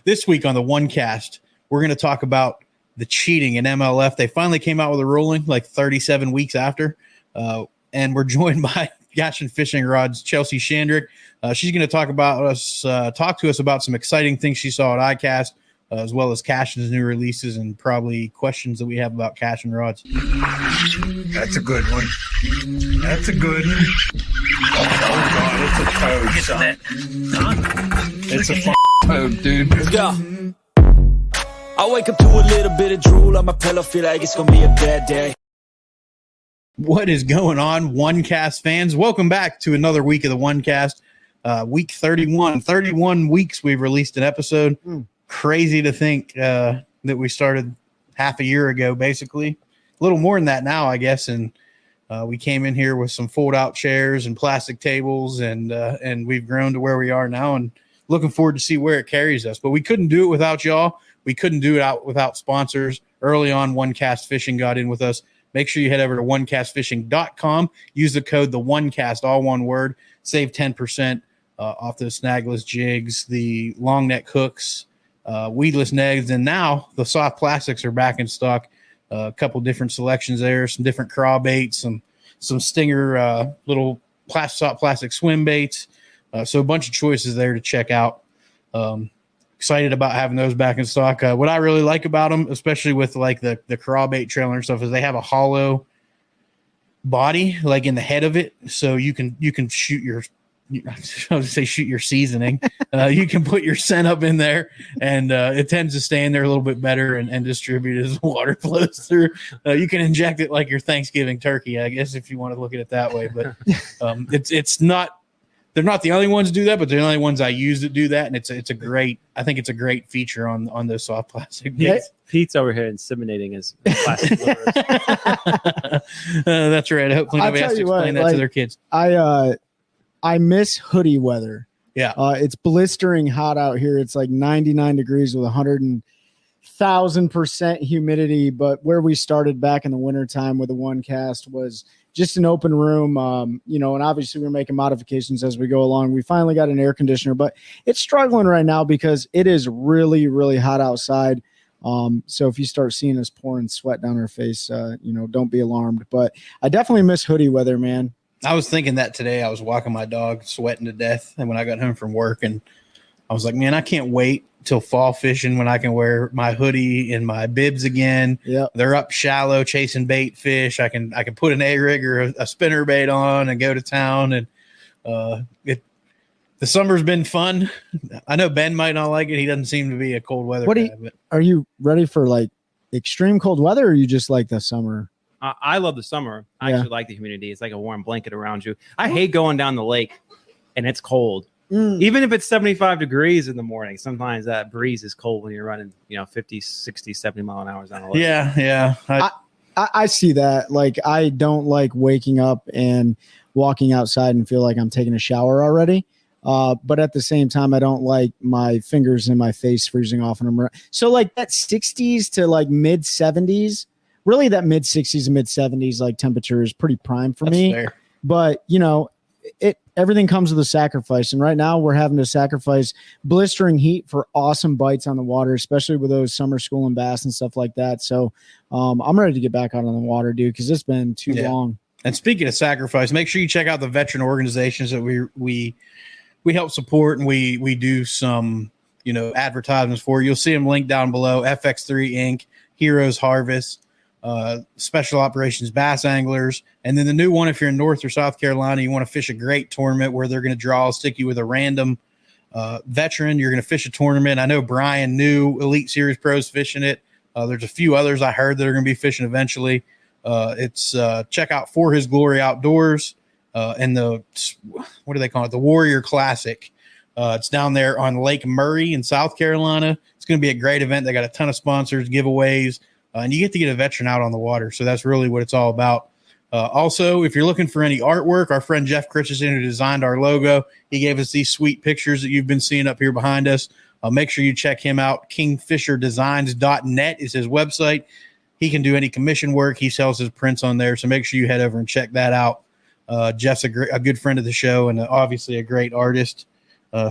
This week on the OneCast, we're going to talk about the cheating in MLF. They finally came out with a ruling like 37 weeks after. And we're joined by Cashion Fishing Rods, Chelsea Shandrick. She's going to talk to us about some exciting things she saw at ICast, as well as Cashion's new releases and probably questions that we have about Cashion rods. That's a good one. That's a good one. Oh, God, it's a toad, son. It's a toad, dude. Let's go. I wake up to a little bit of drool on my pillow, feel like it's going to be a bad day. What is going on, OneCast fans? Welcome back to another week of the OneCast. Week 31. 31 weeks we've released an episode. Crazy to think that we started half a year ago, basically. A little more than that now, I guess. And we came in here with some fold-out chairs and plastic tables, and we've grown to where we are now, and looking forward to see where it carries us. But we couldn't do it without y'all. We couldn't do it without sponsors. Early on, OneCast Fishing got in with us. Make sure you head over to OneCastFishing.com. Use the code TheOneCast, all one word. Save 10% off those snagless jigs, the long neck hooks, weedless negs, and now the soft plastics are back in stock. A couple different selections there, some different craw baits, some stinger little soft plastic swim baits. So a bunch of choices there to check out. Excited about having those back in stock. What I really like about them, especially with like the craw bait trailer and stuff, is they have a hollow body like in the head of it, so you can shoot your shoot your seasoning. You can put your scent up in there, and it tends to stay in there a little bit better and distribute as water flows through. You can inject it like your Thanksgiving turkey, I guess, if you want to look at it that way. But it's not. They're not the only ones to do that, but they're the only ones I use that do that, and I think it's a great feature on those soft plastic baits. Pete's over here inseminating his plastic livers. That's right. Hopefully nobody has to explain that to their kids. I miss hoodie weather. Yeah. It's blistering hot out here. It's like 99 degrees with 100,000% humidity. But where we started back in the wintertime with the OneCast was just an open room, and obviously we're making modifications as we go along. We finally got an air conditioner, but it's struggling right now because it is really, really hot outside. So if you start seeing us pouring sweat down our face, don't be alarmed. But I definitely miss hoodie weather, man. I was thinking that today. I was walking my dog, sweating to death, and when I got home from work, and I was like, man, I can't wait till fall fishing when I can wear my hoodie and my bibs again. Yep. They're up shallow chasing bait fish. I can put an A-rig or a spinner bait on and go to town. And the summer's been fun. I know Ben might not like it. He doesn't seem to be a cold weather guy. Are you ready for like extreme cold weather, or you just like the summer? I love the summer. I actually like the humidity. It's like a warm blanket around you. I hate going down the lake and it's cold. Even if it's 75 degrees in the morning, sometimes that breeze is cold when you're running, 50, 60, 70 mile an hour down the lake. Yeah. I see that. Like, I don't like waking up and walking outside and feel like I'm taking a shower already. But at the same time, I don't like my fingers in my face freezing off. So like that 60s to like mid 70s, really that mid 60s and mid 70s, like temperature is pretty prime for me. Fair. But, everything comes with a sacrifice. And right now we're having to sacrifice blistering heat for awesome bites on the water, especially with those summer school and bass and stuff like that. So I'm ready to get back out on the water, dude, because it's been too long. And speaking of sacrifice, make sure you check out the veteran organizations that we help support, and we do some, advertisements for. You'll see them linked down below. FX3 Inc, Heroes Harvest, Special Operations Bass Anglers, and then the new one, if you're in North or South Carolina, you want to fish a great tournament where they're going to stick you with a random veteran. You're going to fish a tournament. I know Brian knew Elite Series pros fishing it. There's a few others I heard that are going to be fishing eventually. It's check out For His Glory Outdoors and the, what do they call it? The Warrior Classic. It's down there on Lake Murray in South Carolina. It's going to be a great event. They got a ton of sponsors, giveaways, and you get to get a veteran out on the water. So that's really what it's all about. Also, if you're looking for any artwork, our friend Jeff Christensen, who designed our logo, he gave us these sweet pictures that you've been seeing up here behind us. Make sure you check him out. KingfisherDesigns.net is his website. He can do any commission work. He sells his prints on there. So make sure you head over and check that out. Jeff's a good friend of the show and obviously a great artist.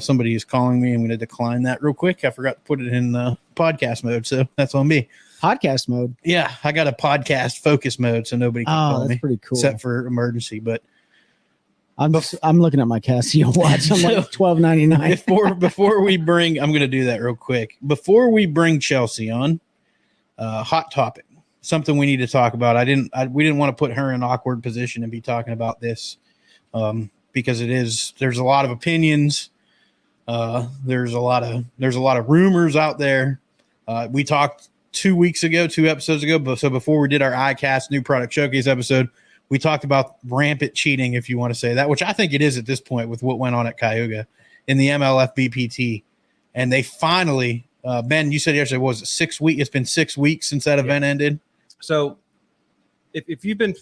Somebody is calling me. I'm going to decline that real quick. I forgot to put it in podcast mode, so that's on me. Podcast mode. Yeah, I got a podcast focus mode, so nobody can call me. That's pretty cool. Except for emergency, but I'm looking at my Casio watch. I'm like $12.99. Before we bring, I'm going to do that real quick. Before we bring Chelsea on, hot topic, something we need to talk about. We didn't want to put her in an awkward position and be talking about this because there's a lot of opinions. There's a lot of rumors out there. We talked 2 episodes ago. But so before we did our ICast new product showcase episode, we talked about rampant cheating, if you want to say that, which I think it is at this point with what went on at Cayuga in the MLF BPT. And they finally, Ben, you said yesterday, was it 6 weeks? It's been 6 weeks since that event ended. So if you've been,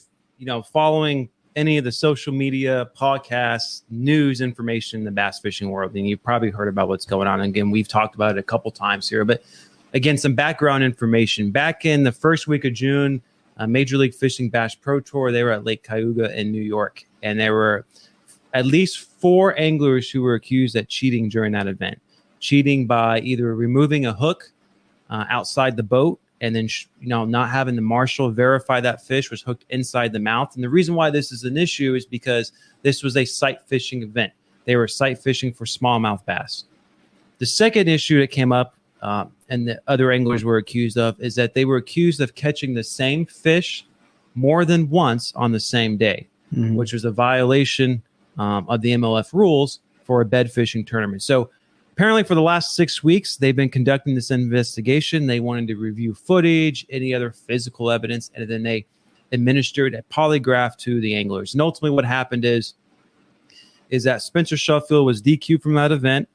following any of the social media, podcasts, news information in the bass fishing world, then you've probably heard about what's going on. And again, we've talked about it a couple times here, but again, some background information. Back in the first week of June, Major League Fishing Bass Pro Tour, they were at Lake Cayuga in New York, and there were at least 4 anglers who were accused of cheating during that event. Cheating by either removing a hook outside the boat and then not having the marshal verify that fish was hooked inside the mouth. And the reason why this is an issue is because this was a sight fishing event. They were sight fishing for smallmouth bass. The second issue that came up and the other anglers were accused of is that they were accused of catching the same fish more than once on the same day, which was a violation of the MLF rules for a bed fishing tournament. So apparently for the last 6 weeks, they've been conducting this investigation. They wanted to review footage, any other physical evidence, and then they administered a polygraph to the anglers. And ultimately what happened is that Spencer Sheffield was DQ'd from that event.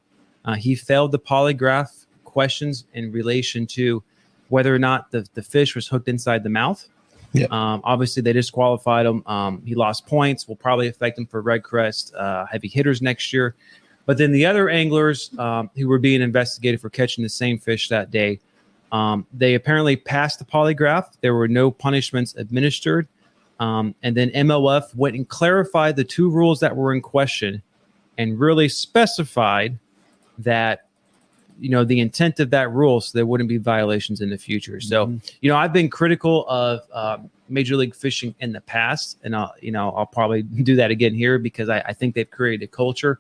He failed the polygraph questions in relation to whether or not the fish was hooked inside the mouth. Yep. Obviously, they disqualified him. He lost points. Will probably affect him for Red Crest heavy hitters next year. But then the other anglers who were being investigated for catching the same fish that day, they apparently passed the polygraph. There were no punishments administered. And then MLF went and clarified the 2 rules that were in question and really specified that the intent of that rule so there wouldn't be violations in the future. So, I've been critical of Major League Fishing in the past, and I'll probably do that again here because I think they've created a culture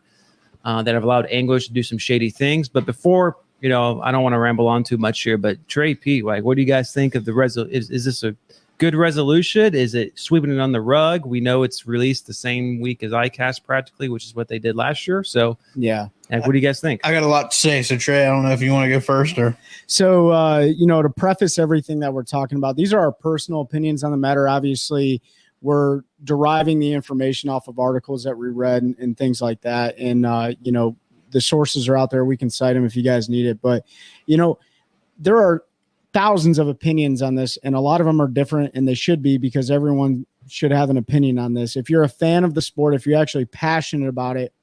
that have allowed anglers to do some shady things. But before, I don't want to ramble on too much here, but Trey, Pete, what do you guys think of the is this a good resolution? Is it sweeping it on the rug? We know it's released the same week as ICast practically, which is what they did last year. So yeah. What do you guys think? I got a lot to say. So Trey, I don't know if you want to go first or. So, to preface everything that we're talking about, these are our personal opinions on the matter. Obviously, we're deriving the information off of articles that we read and things like that. And, the sources are out there. We can cite them if you guys need it. But, there are thousands of opinions on this, and a lot of them are different, and they should be because everyone should have an opinion on this. If you're a fan of the sport, if you're actually passionate about it,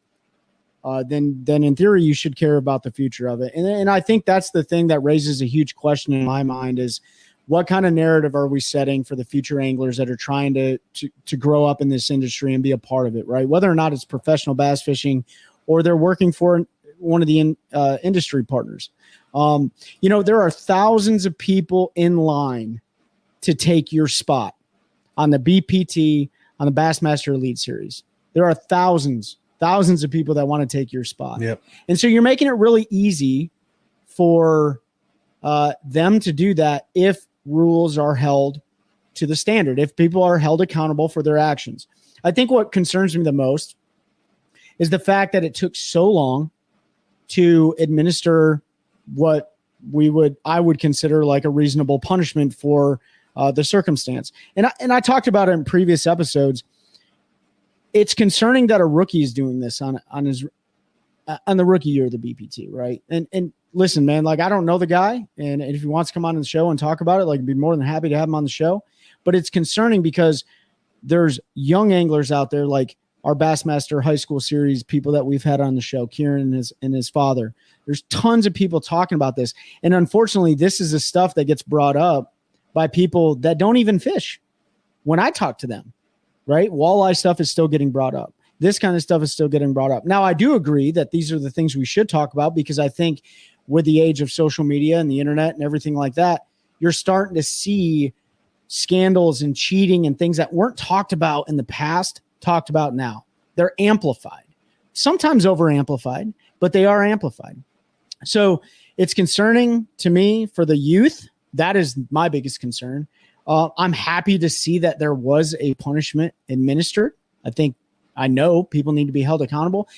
then in theory you should care about the future of it. And I think that's the thing that raises a huge question in my mind is what kind of narrative are we setting for the future anglers that are trying to grow up in this industry and be a part of it, right? Whether or not it's professional bass fishing or they're working for one of the industry partners. There are thousands of people in line to take your spot on the BPT, on the Bassmaster Elite Series. There are thousands of people that want to take your spot. Yep. And so you're making it really easy for them to do that if rules are held to the standard, if people are held accountable for their actions. I think what concerns me the most is the fact that it took so long to administer what I would consider like a reasonable punishment for the circumstance. And I talked about it in previous episodes. It's concerning that a rookie is doing this on the rookie year of the BPT, right? And listen, man, like I don't know the guy, and if he wants to come on the show and talk about it, like I'd be more than happy to have him on the show. But it's concerning because there's young anglers out there like our Bassmaster High School Series people that we've had on the show, Kieran and his father. There's tons of people talking about this. And unfortunately, this is the stuff that gets brought up by people that don't even fish when I talk to them, right? Walleye stuff is still getting brought up. this kind of stuff is still getting brought up. Now, I do agree that these are the things we should talk about, because I think with the age of social media and the internet and everything like that, you're starting to see scandals and cheating and things that weren't talked about in the past, talked about now. They're amplified, sometimes over amplified, but they are amplified. So it's concerning to me for the youth. That is my biggest concern. I'm happy to see that there was a punishment administered. I know people need to be held accountable.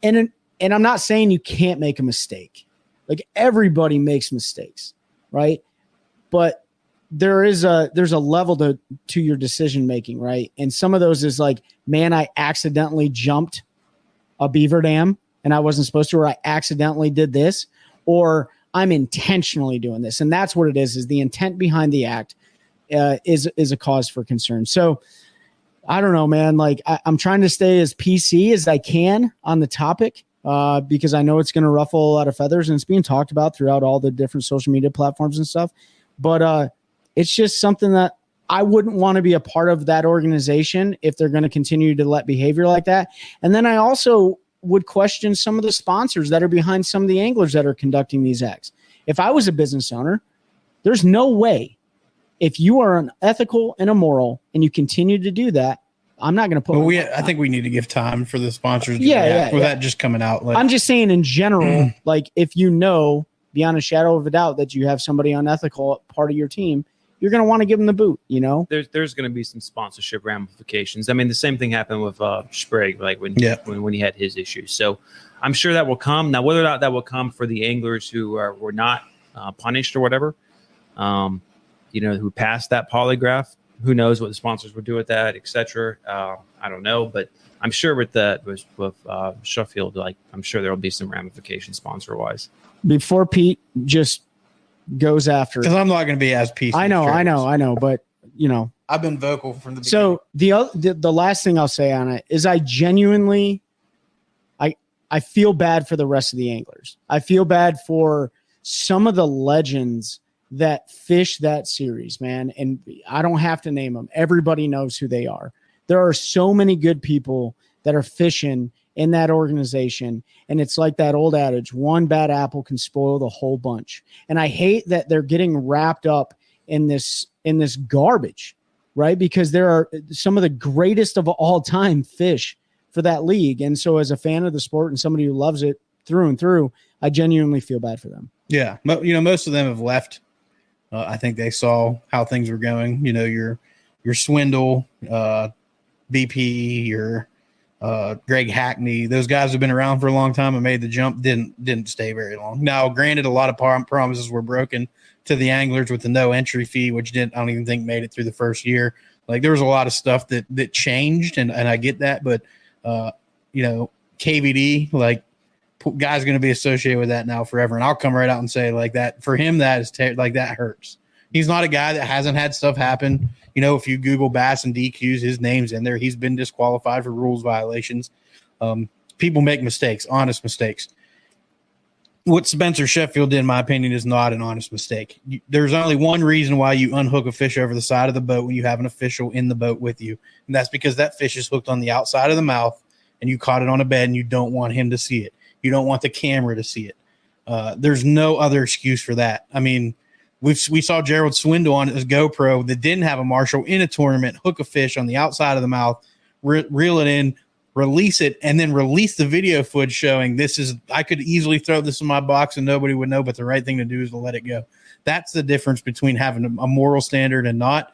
And I'm not saying you can't make a mistake. Like, everybody makes mistakes, right? But there's a level to your decision making, right? And some of those is like, man, I accidentally jumped a beaver dam and I wasn't supposed to, or I accidentally did this, or I'm intentionally doing this. And that's what it is the intent behind the act is a cause for concern. So I don't know, man. Like, I'm trying to stay as PC as I can on the topic, because I know it's going to ruffle a lot of feathers, and it's being talked about throughout all the different social media platforms and stuff. But it's just something that I wouldn't want to be a part of that organization if they're going to continue to let behavior like that. And then I also would question some of the sponsors that are behind some of the anglers that are conducting these acts. If I was a business owner, there's no way, if you are unethical and immoral and you continue to do that, I'm not going to put. Well, I think we need to give time for the sponsors to react without just coming out. Like, I'm just saying in general, like, if you know beyond a shadow of a doubt that you have somebody unethical part of your team, you're going to want to give them the boot, you know? There's going to be some sponsorship ramifications. I mean, the same thing happened with Sprague, like when he had his issues. So I'm sure that will come. Now, whether or not that will come for the anglers who were not punished or whatever, who passed that polygraph, who knows what the sponsors would do with that, etc. I don't know, but I'm sure with Sheffield, like, I'm sure there will be some ramifications sponsor wise. Before Pete just goes after, because I'm not going to be as PC. I know, but I've been vocal from the beginning. So the last thing I'll say on it is I genuinely, I feel bad for the rest of the anglers. I feel bad for some of the legends that fish that series, man. And I don't have to name them. Everybody knows who they are. There are so many good people that are fishing in that organization. And it's like that old adage, one bad apple can spoil the whole bunch. And I hate that they're getting wrapped up in this garbage, right? Because there are some of the greatest of all time fish for that league. And so as a fan of the sport and somebody who loves it through and through, I genuinely feel bad for them. Yeah. Most of them have left. I think they saw how things were going. Your Swindle, BP, your Greg Hackney, those guys have been around for a long time and made the jump. Didn't stay very long. Now, granted, a lot of promises were broken to the anglers with the no entry fee, which I don't even think made it through the first year. Like, there was a lot of stuff that changed, and I get that, but KVD, like, guy's going to be associated with that now forever. And I'll come right out and say, like, that for him, that is that hurts. He's not a guy that hasn't had stuff happen. If you Google bass and DQs, his name's in there. He's been disqualified for rules violations. People make mistakes, honest mistakes. What Spencer Sheffield did, in my opinion, is not an honest mistake. There's only one reason why you unhook a fish over the side of the boat when you have an official in the boat with you. And that's because that fish is hooked on the outside of the mouth and you caught it on a bed and you don't want him to see it. You don't want the camera to see it. There's no other excuse for that. I mean, we saw Gerald Swindle on his GoPro that didn't have a marshal in a tournament, hook a fish on the outside of the mouth, reel it in, release it, and then release the video footage showing I could easily throw this in my box and nobody would know, but the right thing to do is to let it go. That's the difference between having a moral standard and not.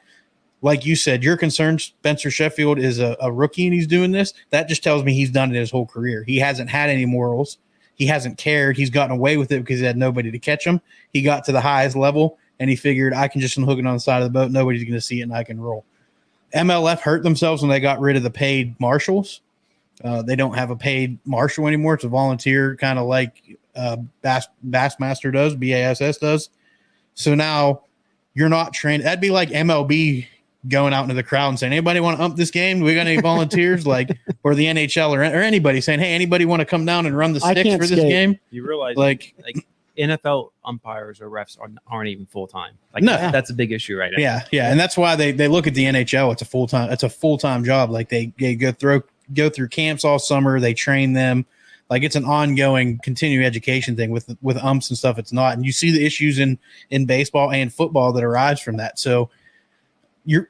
Like you said, you're concerned Spencer Sheffield is a rookie and he's doing this. That just tells me he's done it his whole career. He hasn't had any morals. He hasn't cared. He's gotten away with it because he had nobody to catch him. He got to the highest level and he figured, I can just unhook it on the side of the boat. Nobody's going to see it and I can roll. MLF hurt themselves when they got rid of the paid marshals. They don't have a paid marshal anymore. It's a volunteer, kind of like Bassmaster does, BASS does. So now you're not trained. That'd be like MLB going out into the crowd and saying, anybody want to ump this game? We got any volunteers? Like, or the NHL or anybody saying, hey, anybody want to come down and run the sticks for this game? You realize like NFL umpires or refs aren't even full-time. Like, no, that's a big issue right now. Yeah. And that's why they look at the NHL. It's a full-time job. Like they go go through camps all summer. They train them. Like, it's an ongoing continuing education thing with umps and stuff. It's not. And you see the issues in baseball and football that arise from that. So you're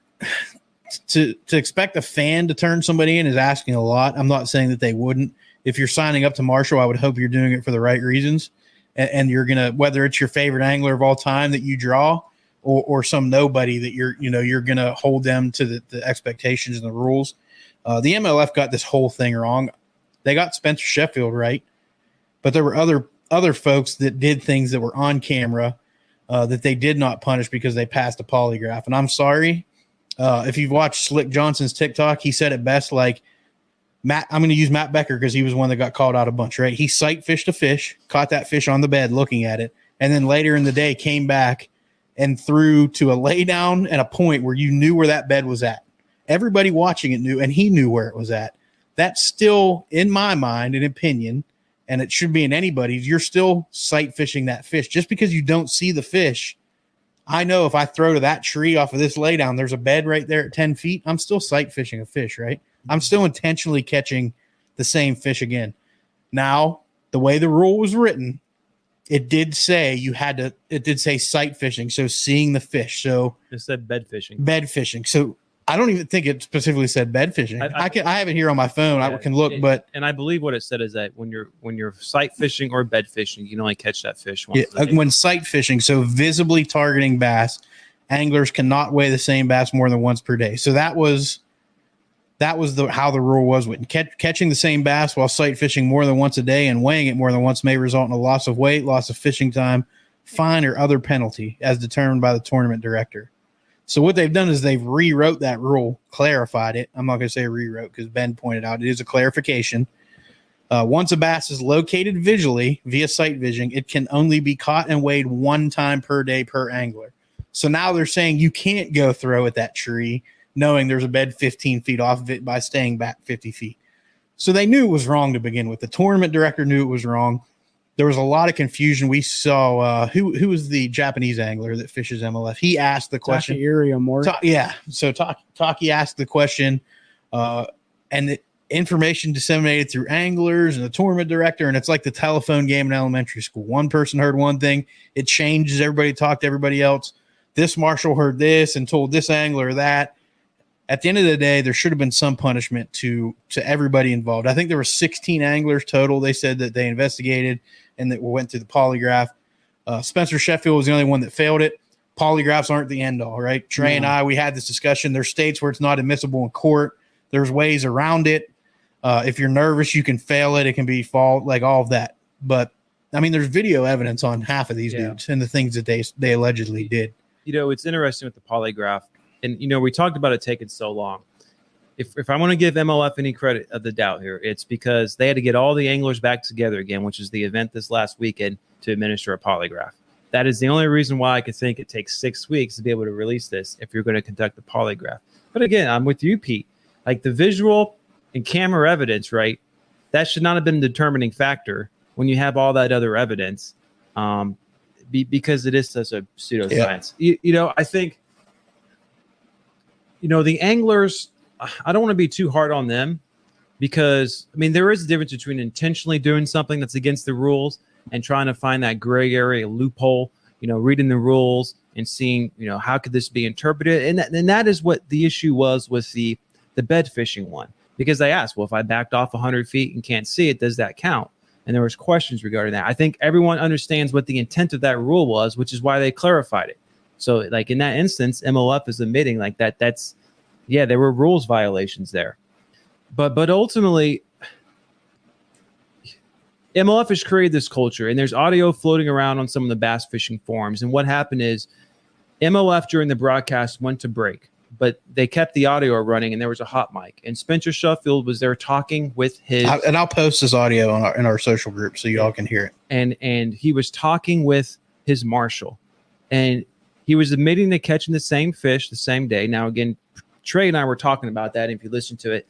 to expect a fan to turn somebody in is asking a lot. I'm not saying that they wouldn't. If you're signing up to Marshall, I would hope you're doing it for the right reasons. And you're going to, whether it's your favorite angler of all time that you draw or some nobody that you're going to hold them to the expectations and the rules. The MLF got this whole thing wrong. They got Spencer Sheffield right, but there were other folks that did things that were on camera that they did not punish because they passed a polygraph. And I'm sorry, if you've watched Slick Johnson's TikTok, he said it best. Like, Matt, I'm going to use Matt Becker because he was one that got called out a bunch, right? He sight fished a fish, caught that fish on the bed looking at it, and then later in the day came back and threw to a lay down and a point where you knew where that bed was at. Everybody watching it knew, and he knew where it was at. That's still, in my mind, an opinion, and it should be in anybody's. You're still sight fishing that fish. Just because you don't see the fish, I know if I throw to that tree off of this laydown, there's a bed right there at 10 feet. I'm still sight fishing a fish, right? I'm still intentionally catching the same fish again. Now, the way the rule was written, it did say sight fishing, so seeing the fish. So it said bed fishing. Bed fishing. So I don't even think it specifically said bed fishing. I have it here on my phone. Yeah, I can look, but I believe what it said is that when you're sight fishing or bed fishing, you can only catch that fish once. Yeah, when sight fishing, so visibly targeting bass, anglers cannot weigh the same bass more than once per day. So that was how the rule was. Catching the same bass while sight fishing more than once a day and weighing it more than once may result in a loss of weight, loss of fishing time, fine, or other penalty as determined by the tournament director. So what they've done is they've rewrote that rule, clarified it. I'm not going to say rewrote because Ben pointed out it is a clarification. Once a bass is located visually via sight vision, it can only be caught and weighed one time per day per angler. So now they're saying you can't go throw at that tree knowing there's a bed 15 feet off of it by staying back 50 feet. So they knew it was wrong to begin with. The tournament director knew it was wrong. There was a lot of confusion. We saw who was the Japanese angler that fishes MLF. He asked the question. So Taki asked the question, and the information disseminated through anglers and the tournament director, and it's like the telephone game in elementary school. One person heard one thing, it changes. Everybody talked to everybody else. This marshal heard this and told this angler that. At the end of the day, there should have been some punishment to everybody involved. I think there were 16 anglers total. They said that they investigated and that went through the polygraph. Spencer Sheffield was the only one that failed it. Polygraphs aren't the end all, right? Trey and I, we had this discussion. There's states where it's not admissible in court. There's ways around it. If you're nervous, you can fail it. It can be fault, like all of that. But, I mean, there's video evidence on half of these dudes and the things that they allegedly did. You know, it's interesting with the polygraph. And, you know, we talked about it taking so long. If I want to give MLF any credit of the doubt here, it's because they had to get all the anglers back together again, which is the event this last weekend, to administer a polygraph. That is the only reason why I could think it takes 6 weeks to be able to release this if you're going to conduct the polygraph. But again, I'm with you, Pete. Like the visual and camera evidence, right? That should not have been a determining factor when you have all that other evidence, because it is such a pseudoscience. Yeah. You know, I think, you know, the anglers, I don't want to be too hard on them because, I mean, there is a difference between intentionally doing something that's against the rules and trying to find that gray area loophole, you know, reading the rules and seeing, you know, how could this be interpreted? And that is what the issue was with the bed fishing one, because they asked, well, if I backed off 100 feet and can't see it, does that count? And there was questions regarding that. I think everyone understands what the intent of that rule was, which is why they clarified it. So, like in that instance, MLF is admitting like that's, yeah, there were rules violations there. But ultimately, MLF has created this culture, and there's audio floating around on some of the bass fishing forums. And what happened is MLF during the broadcast went to break, but they kept the audio running, and there was a hot mic. And Spencer Sheffield was there talking with his... And I'll post this audio in our social group so you all can hear it. And he was talking with his marshal, and he was admitting to catching the same fish the same day. Now, again, Trey and I were talking about that. If you listen to it,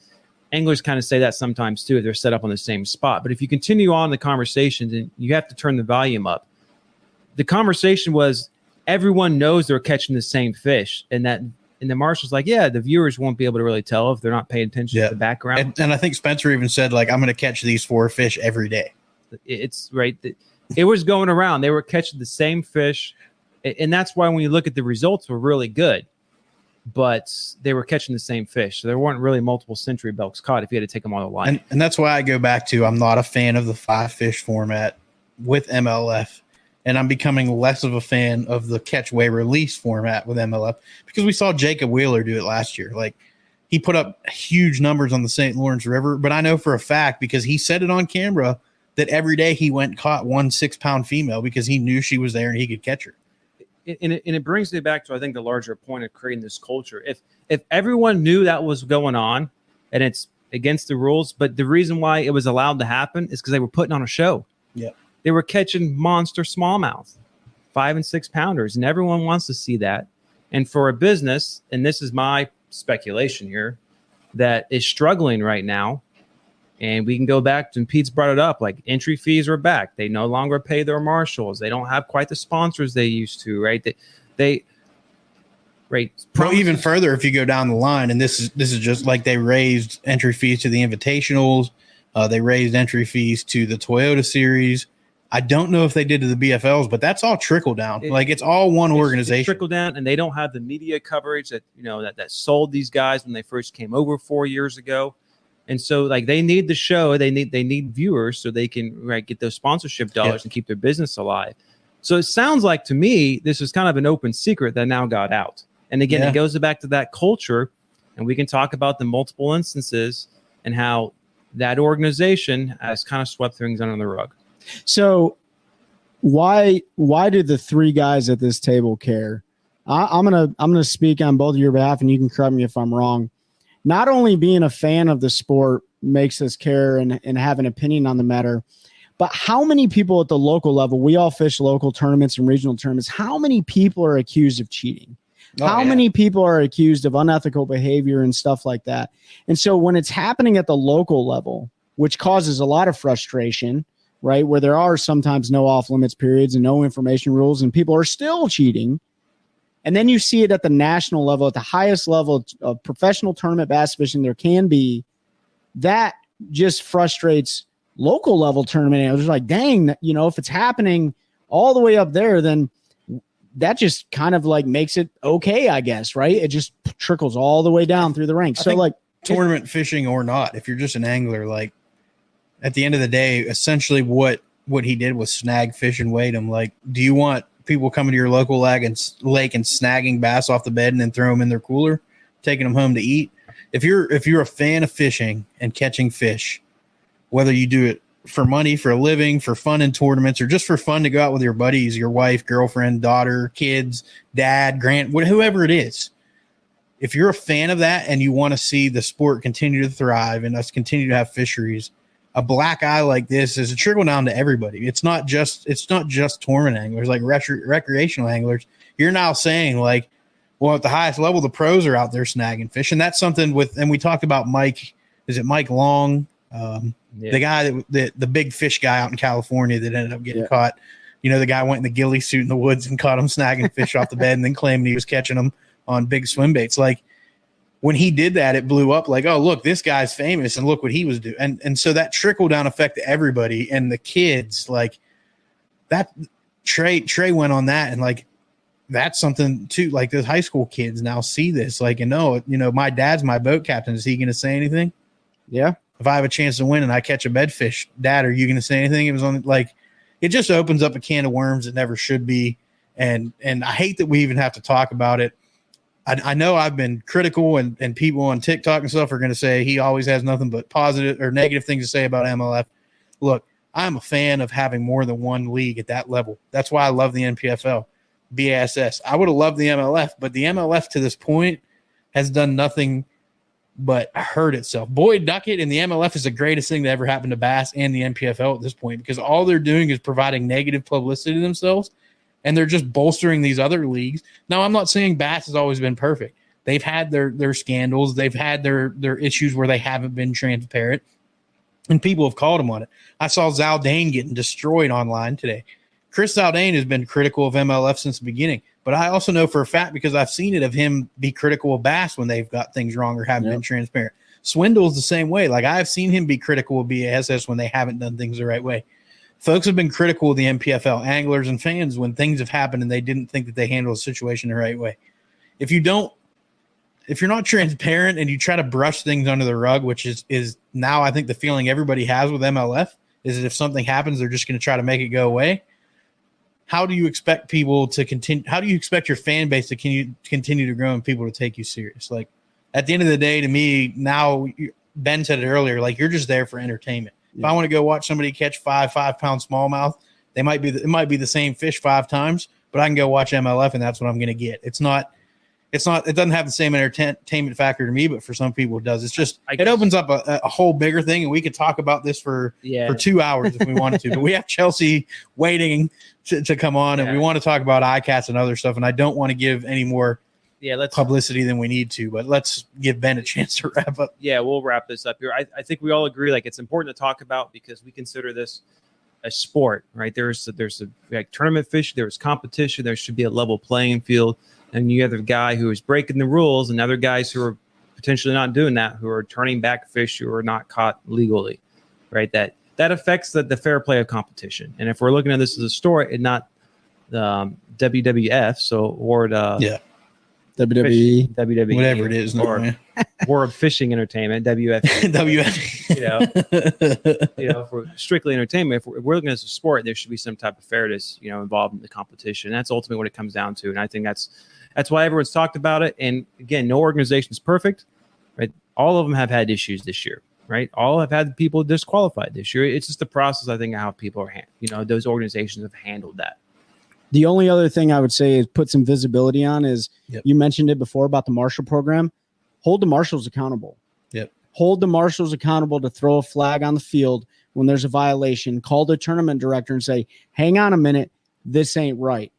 anglers kind of say that sometimes too, if they're set up on the same spot. But if you continue on the conversation, then you have to turn the volume up. The conversation was everyone knows they're catching the same fish, and And the marshal's like, yeah, the viewers won't be able to really tell if they're not paying attention to the background. And I think Spencer even said, like, I'm going to catch these 4 fish every day. It's right. It was going around. They were catching the same fish. And that's why when you look at the results were really good, but they were catching the same fish. So there weren't really multiple century belks caught if you had to take them on the line. And that's why I go back to, I'm not a fan of the 5 fish format with MLF. And I'm becoming less of a fan of the catch, weigh, release format with MLF because we saw Jacob Wheeler do it last year. Like, he put up huge numbers on the St. Lawrence River, but I know for a fact because he said it on camera that every day he went and caught 1 6-pound female because he knew she was there and he could catch her. And it brings me back to, I think, the larger point of creating this culture. If everyone knew that was going on and it's against the rules, but the reason why it was allowed to happen is because they were putting on a show. Yeah. They were catching monster smallmouth, 5 and 6 pounders, and everyone wants to see that. And for a business, and this is my speculation here, that is struggling right now, and we can go back to, and Pete's brought it up, like entry fees are back. They no longer pay their marshals. They don't have quite the sponsors they used to, right? They Well, even further, if you go down the line, and this is just like they raised entry fees to the invitationals, they raised entry fees to the Toyota series. I don't know if they did to the BFLs, but that's all trickle down. It's all one organization. It's trickle down, and they don't have the media coverage that that sold these guys when they first came over 4 years ago. And so, like, they need the show. They need viewers so they can get those sponsorship dollars and keep their business alive. So it sounds like to me this is kind of an open secret that now got out. And again, it goes back to that culture, and we can talk about the multiple instances and how that organization has kind of swept things under the rug. So why do the 3 guys at this table care? I'm gonna speak on both of your behalf, and you can correct me if I'm wrong. Not only being a fan of the sport makes us care and have an opinion on the matter, but how many people at the local level, we all fish local tournaments and regional tournaments, how many people are accused of cheating? How many people are accused of unethical behavior and stuff like that? And so when it's happening at the local level, which causes a lot of frustration, right, where there are sometimes no off-limits periods and no information rules and people are still cheating, and then you see it at the national level, at the highest level of professional tournament bass fishing there can be, that just frustrates local level tournament anglers. Like, dang, if it's happening all the way up there, then that just kind of like makes it okay, I guess, right? It just trickles all the way down through the ranks. So, like, tournament fishing or not, if you're just an angler, like, at the end of the day, essentially what he did was snag fish and weight them. Like, do you want people coming to your local lake and snagging bass off the bed and then throw them in their cooler, taking them home to eat? If you're a fan of fishing and catching fish, whether you do it for money, for a living, for fun in tournaments, or just for fun to go out with your buddies, your wife, girlfriend, daughter, kids, dad, whoever it is, if you're a fan of that and you want to see the sport continue to thrive and us continue to have fisheries, a black eye like this is a trickle down to everybody. It's not just tournament anglers, like recreational anglers. You're now saying, like, well, at the highest level, the pros are out there snagging fish. And that's something and we talked about Mike, is it Mike Long? The guy the big fish guy out in California that ended up getting caught. The guy went in the ghillie suit in the woods and caught him snagging fish off the bed and then claimed he was catching them on big swim baits. Like, when he did that, it blew up like, oh, look, this guy's famous and look what he was doing. And so that trickle down effect to everybody and the kids, like that Trey went on that. And like, that's something too, like the high school kids now see this, like, my dad's my boat captain. Is he going to say anything? Yeah. If I have a chance to win and I catch a bedfish, Dad, are you going to say anything? It was on, like, it just opens up a can of worms that never should be. And I hate that we even have to talk about it. I know I've been critical and people on TikTok and stuff are going to say he always has nothing but positive or negative things to say about MLF. Look, I'm a fan of having more than one league at that level. That's why I love the NPFL, BASS. I would have loved the MLF, but the MLF to this point has done nothing but hurt itself. Boyd Duckett and the MLF is the greatest thing that ever happened to bass and the NPFL at this point, because all they're doing is providing negative publicity to themselves. And they're just bolstering these other leagues. Now, I'm not saying bass has always been perfect. They've had their scandals. They've had their issues where they haven't been transparent. And people have called them on it. I saw Zaldane getting destroyed online today. Chris Zaldane has been critical of MLF since the beginning, but I also know for a fact, because I've seen it, of him be critical of bass when they've got things wrong or haven't been transparent. Swindle's the same way. Like, I've seen him be critical of BASS when they haven't done things the right way. Folks have been critical of the MPFL, anglers and fans, when things have happened and they didn't think that they handled the situation the right way. If you're not transparent and you try to brush things under the rug, which is now I think the feeling everybody has with MLF, is that if something happens, they're just going to try to make it go away. How do you expect people to continue? How do you expect your fan base to continue to grow and people to take you serious? Like, at the end of the day, to me, now, Ben said it earlier, like, you're just there for entertainment. If I want to go watch somebody catch 5-pound smallmouth, it might be the same fish 5 times, but I can go watch MLF and that's what I'm going to get. It doesn't have the same entertainment factor to me, but for some people it does. It's just, it opens up a whole bigger thing, and we could talk about this for 2 hours if we wanted to, but we have Chelsea waiting to come on, and we want to talk about ICast and other stuff. And I don't want to give any more publicity than we need to, but let's give Ben a chance to wrap up. Yeah, we'll wrap this up here. I think we all agree, like, it's important to talk about because we consider this a sport, right? There's like tournament fish, there's competition, there should be a level playing field, and you have a guy who is breaking the rules and other guys who are potentially not doing that, who are turning back fish who are not caught legally, right? That affects the fair play of competition. And if we're looking at this as a sport and not the WWF, or the WWE, whatever it is, World Fishing Entertainment, WFE. If we're strictly entertainment, if we're looking at it as a sport, there should be some type of fairness, involved in the competition. That's ultimately what it comes down to, and I think that's why everyone's talked about it. And again, no organization is perfect, right? All of them have had issues this year, right? All have had people disqualified this year. It's just the process, I think, of how people are, those organizations have handled that. The only other thing I would say is put some visibility on is you mentioned it before about the Marshal program. Hold the marshals accountable. Hold the marshals accountable to throw a flag on the field when there's a violation. Call the tournament director and say, hang on a minute, this ain't right.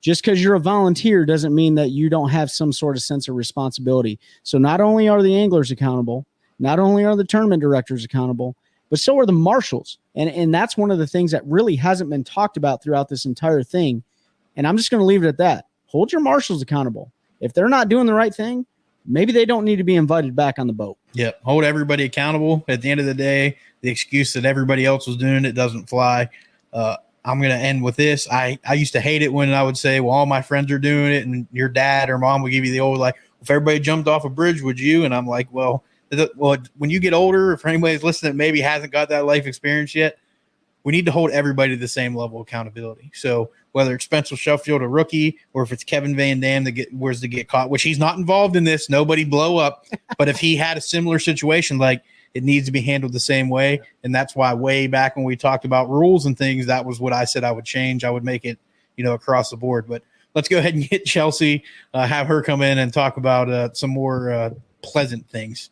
Just because you're a volunteer doesn't mean that you don't have some sort of sense of responsibility. So not only are the anglers accountable, not only are the tournament directors accountable, but so are the marshals. And that's one of the things that really hasn't been talked about throughout this entire thing. And I'm just going to leave it at that. Hold your marshals accountable. If they're not doing the right thing, maybe they don't need to be invited back on the boat. Hold everybody accountable. At the end of the day, the excuse that everybody else was doing it doesn't fly. I'm going to end with this. I used to hate it when I would say, well, all my friends are doing it, and your dad or mom would give you the old, like, if everybody jumped off a bridge, would you? And I'm like, well, when you get older, if anybody's listening that maybe hasn't got that life experience yet, we need to hold everybody to the same level of accountability. So whether it's Spencer Sheffield, a rookie, or if it's Kevin Van Dam to get caught, which he's not involved in this, nobody blow up. But if he had a similar situation, like, it needs to be handled the same way. And that's why way back when we talked about rules and things, that was what I said I would change. I would make it, across the board. But let's go ahead and get Chelsea, have her come in and talk about some more pleasant things.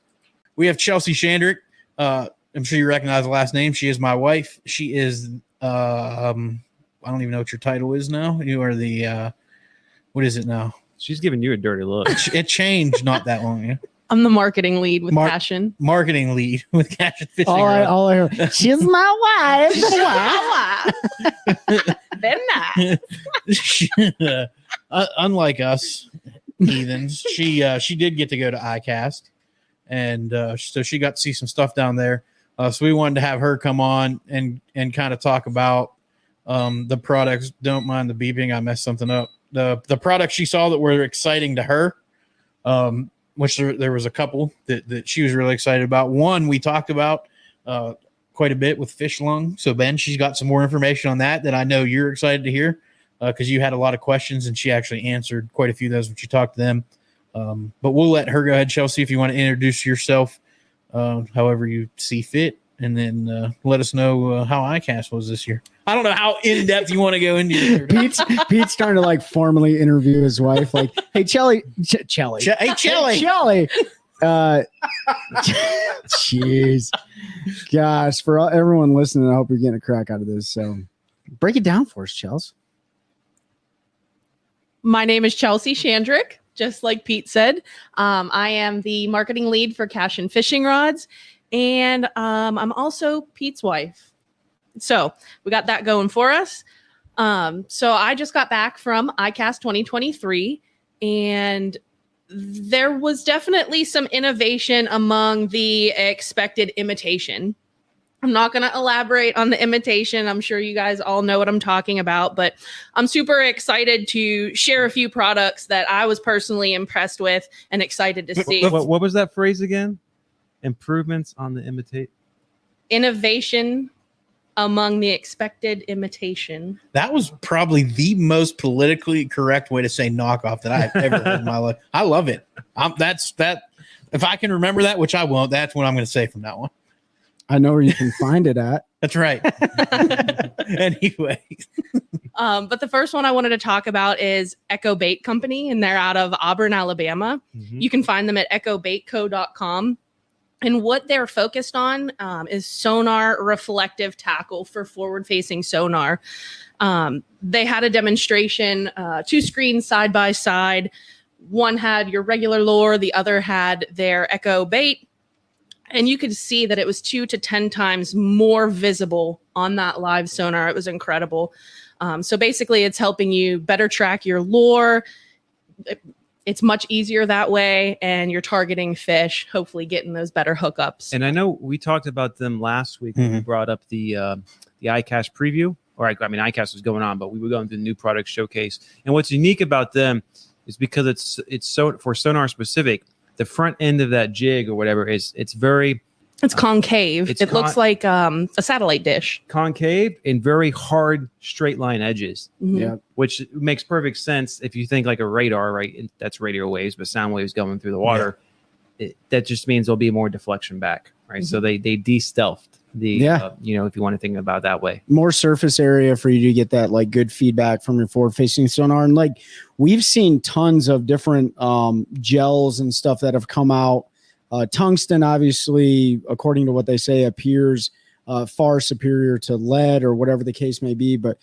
We have Chelsea Shandrick. I'm sure you recognize the last name. She is my wife. She is, I don't even know what your title is now. You are the, what is it now? She's giving you a dirty look. It changed not that long ago. I'm the marketing lead with Cashion. Marketing lead with Cashion Fishing Rods. All I heard, she's my wife. They're not. Unlike us heathens, she did get to go to ICast, and so she got to see some stuff down there. So we wanted to have her come on and kind of talk about the products. Don't mind the beeping. I messed something up. The products she saw that were exciting to her, which there was a couple that she was really excited about. One we talked about quite a bit with fish lung. So Ben, she's got some more information on that I know you're excited to hear because you had a lot of questions and she actually answered quite a few of those when you talked to them. But we'll let her go ahead, Chelsea, if you want to introduce yourself however you see fit, and then let us know how ICast was this year. I don't know how in-depth you want to go into it. Pete's starting to like formally interview his wife. Like, hey, Chelly. Hey, Chelly. Jeez. Gosh, for everyone listening, I hope you're getting a crack out of this. So break it down for us, Chelsea. My name is Chelsea Shandrick, just like Pete said. I am the marketing lead for Cashion Fishing Rods, and I'm also Pete's wife. So we got that going for us. So I just got back from ICast 2023, and there was definitely some innovation among the expected imitation. I'm not going to elaborate on the imitation. I'm sure you guys all know what I'm talking about, but I'm super excited to share a few products that I was personally impressed with and excited to see. What was that phrase again? Improvements on the imitate? Innovation among the expected imitation. That was probably the most politically correct way to say knockoff that I've ever heard in my life. I love it. That's that. If I can remember that, which I won't, that's what I'm going to say from that one. I know where you can find it at. That's right. Anyway. But the first one I wanted to talk about is Echo Bait Company, and they're out of Auburn, Alabama. Mm-hmm. You can find them at echobaitco.com. And what they're focused on is sonar reflective tackle for forward-facing sonar. They had a demonstration, 2 screens side by side. One had your regular lure, the other had their Echo Bait. And you could see that it was 2 to 10 times more visible on that live sonar. It was incredible. So basically, it's helping you better track your lure. It's much easier that way, and you're targeting fish, hopefully getting those better hookups. And I know we talked about them last week when we brought up the ICast preview. Or I mean, ICast was going on, but we were going to the new product showcase. And what's unique about them is because it's so for sonar specific. The front end of that jig or whatever it's concave. It looks like a satellite dish. Concave and very hard straight line edges. Mm-hmm. Yeah. Which makes perfect sense if you think like a radar, right? That's radio waves, but sound waves going through the water. That just means there'll be more deflection back, right? Mm-hmm. So they de-stealthed the, if you want to think about it that way. More surface area for you to get that like good feedback from your forward facing sonar. And like we've seen tons of different gels and stuff that have come out. Tungsten, obviously, according to what they say, appears far superior to lead or whatever the case may be. But,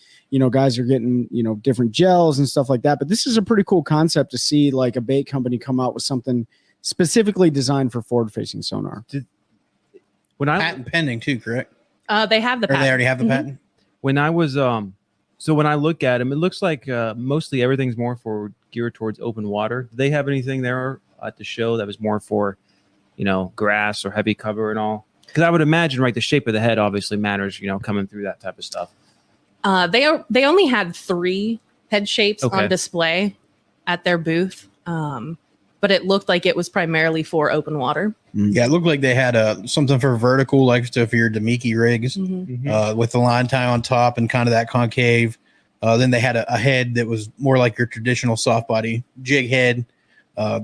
guys are getting, different gels and stuff like that. But this is a pretty cool concept to see like a bait company come out with something specifically designed for forward-facing sonar. Patent pending too, correct? They have the patent. Or they already have the patent? When I was, so when I look at them, it looks like mostly everything's more geared towards open water. Do they have anything there at the show that was more for, grass or heavy cover and all? Because I would imagine, right, the shape of the head obviously matters, coming through that type of stuff. They only had 3 head shapes on display at their booth, but it looked like it was primarily for open water. Yeah, it looked like they had something for vertical, like so for your Demiki rigs, with the line tie on top and kind of that concave. Then they had a head that was more like your traditional soft body jig head,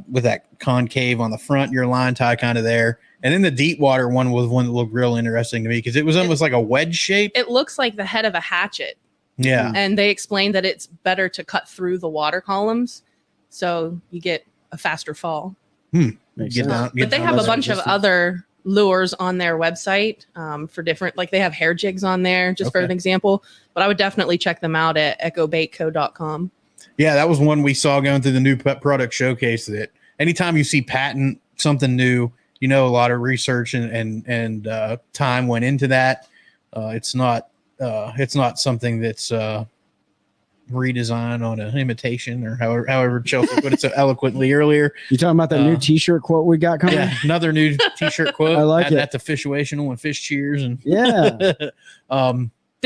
with that concave on the front, your line tie kind of there. And then the deep water one was one that looked real interesting to me because it was almost like a wedge shape. It looks like the head of a hatchet. Yeah. And they explained that it's better to cut through the water columns so you get a faster fall. But they have a bunch of other lures on their website for different, like they have hair jigs on there, just for an example. But I would definitely check them out at echobaitco.com. Yeah, that was one we saw going through the new product showcase. That anytime you see patent something new, a lot of research and time went into that. It's not something that's redesign on an imitation or however Chelsea put it so eloquently earlier. You talking about that new T-shirt quote we got coming? Yeah, another new T-shirt quote. I like it. At the Fishuational and Fish Cheers and Did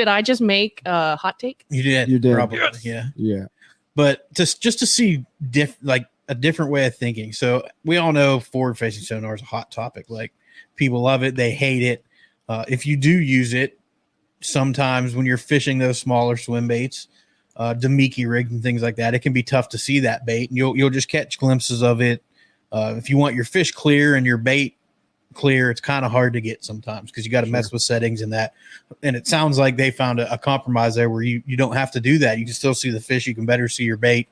I just make a hot take? You did. You did. Probably. Yes. Yeah. But just to see a different way of thinking. So we all know forward-facing sonar is a hot topic. Like people love it, they hate it. If you do use it, sometimes when you're fishing those smaller swim baits, Demiki rigs and things like that, it can be tough to see that bait. And you'll just catch glimpses of it. If you want your fish clear and your bait clear, it's kind of hard to get sometimes because you got to mess with settings and that. And it sounds like they found a compromise there where you don't have to do that. You can still see the fish. You can better see your bait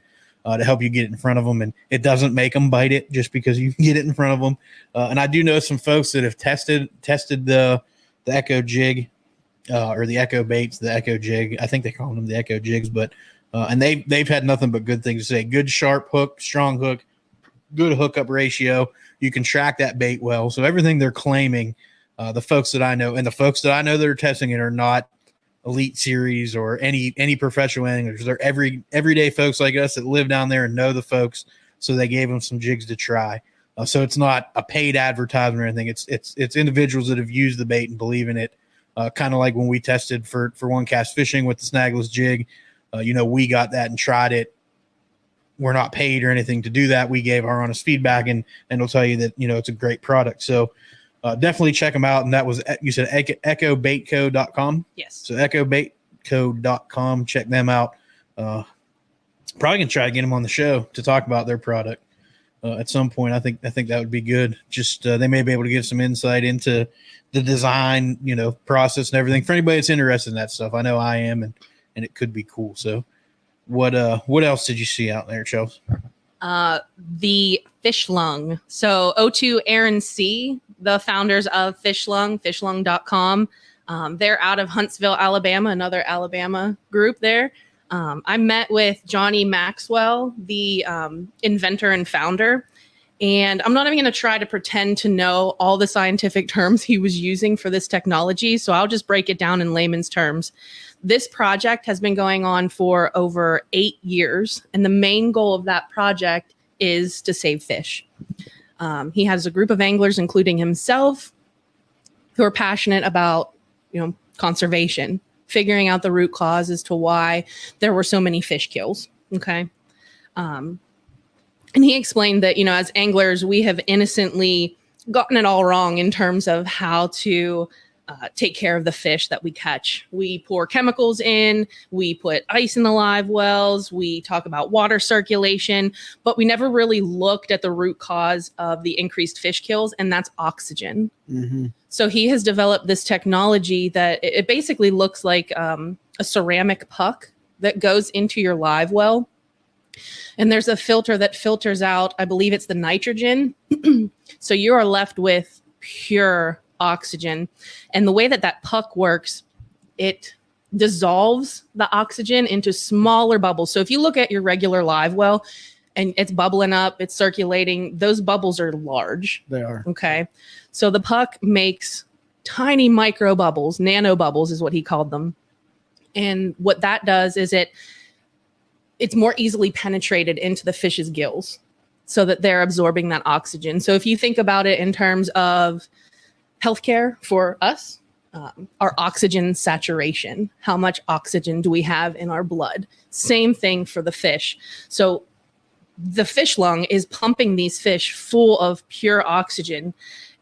to help you get it in front of them. And it doesn't make them bite it just because you can get it in front of them. And I do know some folks that have tested the Echo jig or the Echo baits, the Echo jig. I think they call them the Echo jigs, but and they've had nothing but good things to say. Good sharp hook, strong hook, good hookup ratio. You can track that bait well. So everything they're claiming, the folks that I know that are testing it are not Elite Series or any professional anglers. They're everyday folks like us that live down there and know the folks. So they gave them some jigs to try. So it's not a paid advertisement or anything. It's individuals that have used the bait and believe in it. Kind of like when we tested for OneCast Fishing with the snagless jig. We got that and tried it. We're not paid or anything to do that. We gave our honest feedback, and we'll tell you that, it's a great product. So definitely check them out. And that was, you said echobaitco.com. Yes. So echobaitco.com. Check them out. Probably gonna try to get them on the show to talk about their product at some point. I think that would be good. Just they may be able to give some insight into the design, process and everything for anybody that's interested in that stuff. I know I am, and it could be cool. So what else did you see out there, Chelsea? The fish lung. So O2 Aaron C, the founders of fishlung.com. They're out of Huntsville, Alabama, another Alabama group there. I met with Johnny Maxwell, the inventor and founder, and I'm not even going to try to pretend to know all the scientific terms he was using for this technology. So I'll just break it down in layman's terms. This project has been going on for over 8 years, and the main goal of that project is to save fish. He has a group of anglers, including himself, who are passionate about, conservation, figuring out the root cause as to why there were so many fish kills. Okay. And he explained that, as anglers, we have innocently gotten it all wrong in terms of how to take care of the fish that we catch. We pour chemicals in, we put ice in the live wells, we talk about water circulation, but we never really looked at the root cause of the increased fish kills, and that's oxygen. Mm-hmm. So he has developed this technology that it basically looks like a ceramic puck that goes into your live well. And there's a filter that filters out, I believe it's the nitrogen. So you are left with pure oxygen. And the way that puck works, it dissolves the oxygen into smaller bubbles. So if you look at your regular live well and it's bubbling up, it's circulating, those bubbles are large. They are. Okay. So the puck makes tiny micro bubbles, nano bubbles is what he called them. And what that does is it's more easily penetrated into the fish's gills so that they're absorbing that oxygen. So if you think about it in terms of healthcare for us, our oxygen saturation, how much oxygen do we have in our blood? Same thing for the fish. So the fish lung is pumping these fish full of pure oxygen,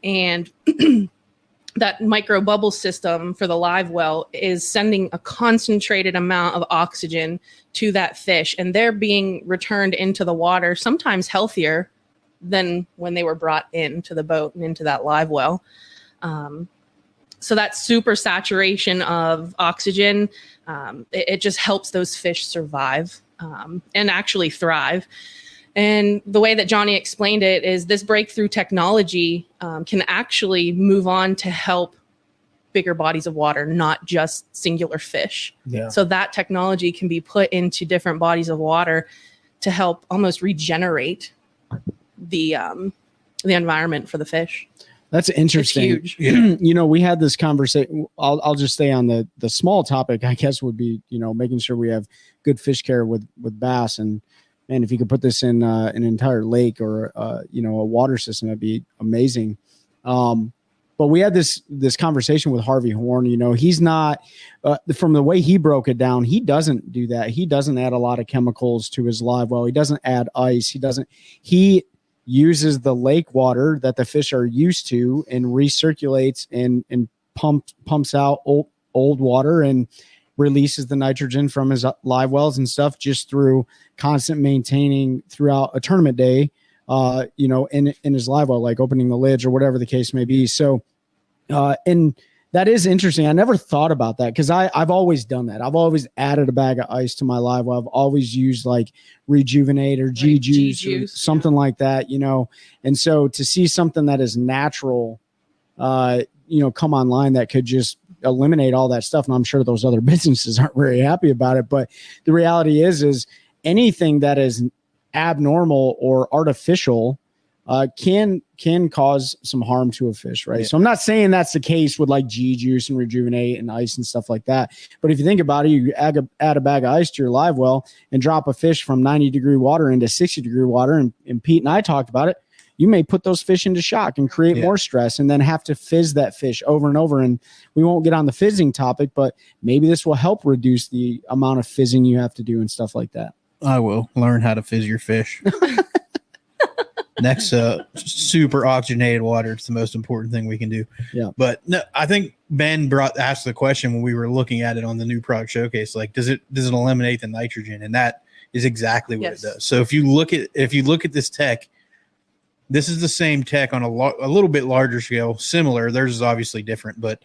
and that micro bubble system for the live well is sending a concentrated amount of oxygen to that fish, and they're being returned into the water, sometimes healthier than when they were brought into the boat and into that live well. So that super saturation of oxygen, it just helps those fish survive and actually thrive. And the way that Johnny explained it is this breakthrough technology can actually move on to help bigger bodies of water, not just singular fish. Yeah. So that technology can be put into different bodies of water to help almost regenerate the environment for the fish. That's interesting. It's huge. Yeah. We had this conversation. I'll just stay on the small topic, I guess, would be, making sure we have good fish care with bass. And if you could put this in an entire lake or, a water system, that'd be amazing. But we had this conversation with Harvey Horn. He's not, from the way he broke it down, he doesn't do that. He doesn't add a lot of chemicals to his live well. He doesn't add ice. He uses the lake water that the fish are used to and recirculates and pumps out old water and releases the nitrogen from his live wells and stuff just through constant maintaining throughout a tournament day, in his live well, like opening the lids or whatever the case may be. So, and that is interesting. I never thought about that because I've always done that. I've always added a bag of ice to my live well. I've always used like Rejuvenate or G-Juice or something like that, And so to see something that is natural, come online that could just eliminate all that stuff. And I'm sure those other businesses aren't very happy about it. But the reality is anything that is abnormal or artificial can cause some harm to a fish, right? Yeah. So I'm not saying that's the case with like G juice and rejuvenate and ice and stuff like that. But if you think about it, you add a bag of ice to your live well and drop a fish from 90-degree water into 60-degree water, and Pete and I talked about it. You may put those fish into shock and create more stress, and then have to fizz that fish over and over. And we won't get on the fizzing topic, but maybe this will help reduce the amount of fizzing you have to do and stuff like that. I will learn how to fizz your fish. Next, super oxygenated water. It's the most important thing we can do. Yeah. But no, I think Ben asked the question when we were looking at it on the new product showcase, like, does it eliminate the nitrogen? And that is exactly what it does. So if you look at this tech, this is the same tech on a little bit larger scale, similar. Theirs is obviously different, but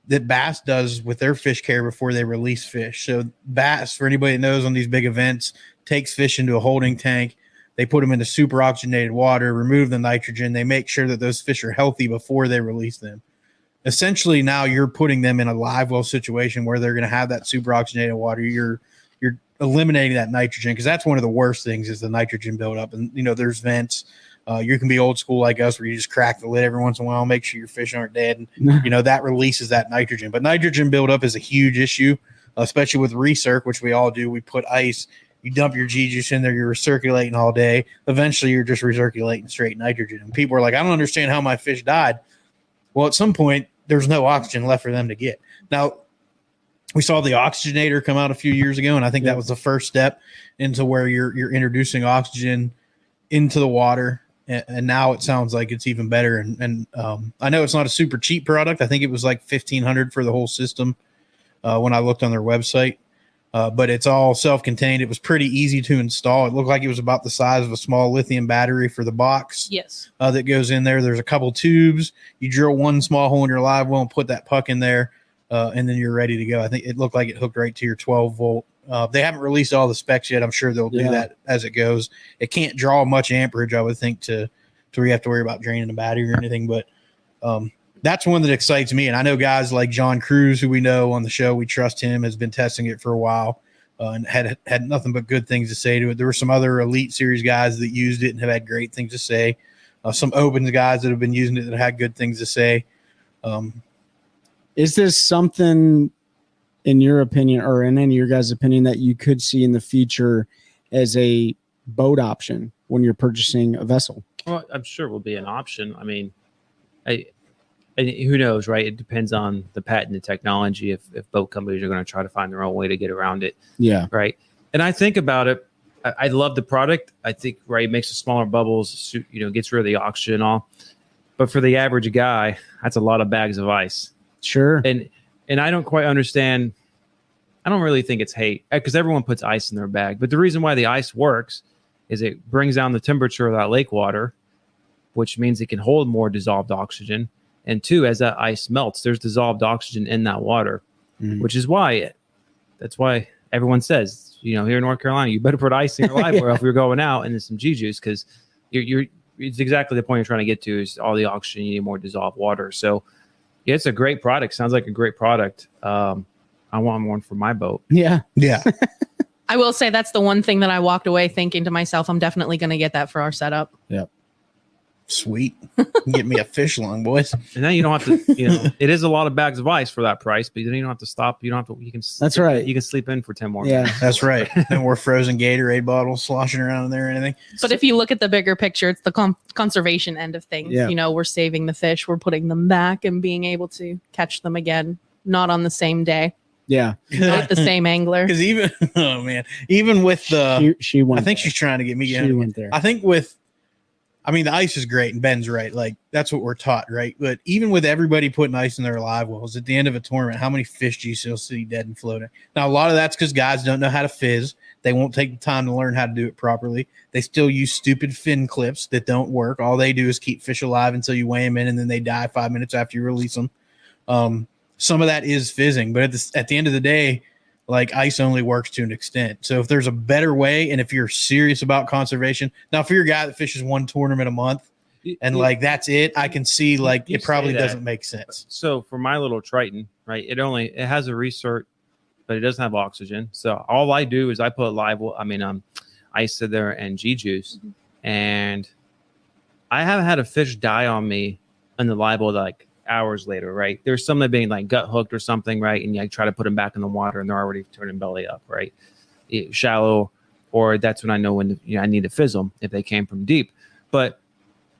that Bass does with their fish care before they release fish. So Bass, for anybody that knows, on these big events, takes fish into a holding tank. They put them into super oxygenated water, remove the nitrogen. They make sure that those fish are healthy before they release them. Essentially, now you're putting them in a live well situation where they're going to have that super oxygenated water. You're eliminating that nitrogen, because that's one of the worst things is the nitrogen buildup. And, there's vents. You can be old school like us where you just crack the lid every once in a while, make sure your fish aren't dead. And, that releases that nitrogen. But nitrogen buildup is a huge issue, especially with recirc, which we all do. We put ice. You dump your G juice in there, you're recirculating all day. Eventually, you're just recirculating straight nitrogen. And people are like, I don't understand how my fish died. Well, at some point, there's no oxygen left for them to get. Now, we saw the oxygenator come out a few years ago, and I think that was the first step into where you're introducing oxygen into the water. And now it sounds like it's even better. And I know it's not a super cheap product. I think it was like $1,500 for the whole system when I looked on their website. But it's all self-contained. It was pretty easy to install. It looked like it was about the size of a small lithium battery for the box. Yes. That goes in there. There's a couple tubes. You drill one small hole in your live well and put that puck in there, and then you're ready to go. I think it looked like it hooked right to your 12-volt. They haven't released all the specs yet. I'm sure they'll do that as it goes. It can't draw much amperage, I would think, to where you have to worry about draining the battery or anything. But that's one that excites me. And I know guys like John Cruz, who we know on the show, we trust him, has been testing it for a while and had nothing but good things to say to it. There were some other Elite Series guys that used it and have had great things to say. Some Opens guys that have been using it that had good things to say. Is this something, in your opinion, or in any of your guys' opinion, that you could see in the future as a boat option when you're purchasing a vessel? Well, I'm sure it will be an option. I mean, and who knows, right? It depends on the patented technology. If boat companies are going to try to find their own way to get around it. Yeah. Right. And I think about it. I love the product. I think, right, it makes the smaller bubbles, gets rid of the oxygen and all. But for the average guy, that's a lot of bags of ice. Sure. And I don't quite understand. I don't really think it's hate, because everyone puts ice in their bag. But the reason why the ice works is it brings down the temperature of that lake water, which means it can hold more dissolved oxygen. And two, as that ice melts, there's dissolved oxygen in that water, which is why that's why everyone says, here in North Carolina, you better put ice in your live well if you're going out, and then some G juice, because it's exactly the point you're trying to get to is all the oxygen, you need more dissolved water. So yeah, it's a great product. Sounds like a great product. I want one for my boat. Yeah. Yeah. I will say that's the one thing that I walked away thinking to myself, I'm definitely going to get that for our setup. Yeah. Sweet. Get me a fish lung, boys. And then you don't have to, it is a lot of bags of ice for that price, but then you don't have to stop. You don't have to, you can, that's right. You can sleep in for 10 more Yeah, minutes. That's right. No more frozen Gatorade bottles sloshing around in there or anything. But if you look at the bigger picture, it's the conservation end of things. Yeah. We're saving the fish, we're putting them back and being able to catch them again, not on the same day, Yeah. not with the same angler. Because even with the, She went. I think there. she's trying to get me. She went there. I think the ice is great, and Ben's right. Like, that's what we're taught, right? But even with everybody putting ice in their live wells, at the end of a tournament, how many fish do you still see dead and floating? Now, a lot of that's because guys don't know how to fizz. They won't take the time to learn how to do it properly. They still use stupid fin clips that don't work. All they do is keep fish alive until you weigh them in, and then they die 5 minutes after you release them. Some of that is fizzing, but at the end of the day, like, ice only works to an extent. So if there's a better way, and if you're serious about conservation, now for your guy that fishes one tournament a month and that's it, I can see it probably doesn't make sense. So for my little Triton, right, it has a recirc, but it doesn't have oxygen. So all I do is I put ice in there and G juice, and I have had a fish die on me in the live well like hours later, right? There's some that are being like gut hooked or something, right? And you try to put them back in the water and they're already turning belly up, right? Shallow, or that's when I know when I need to fizz them if they came from deep. But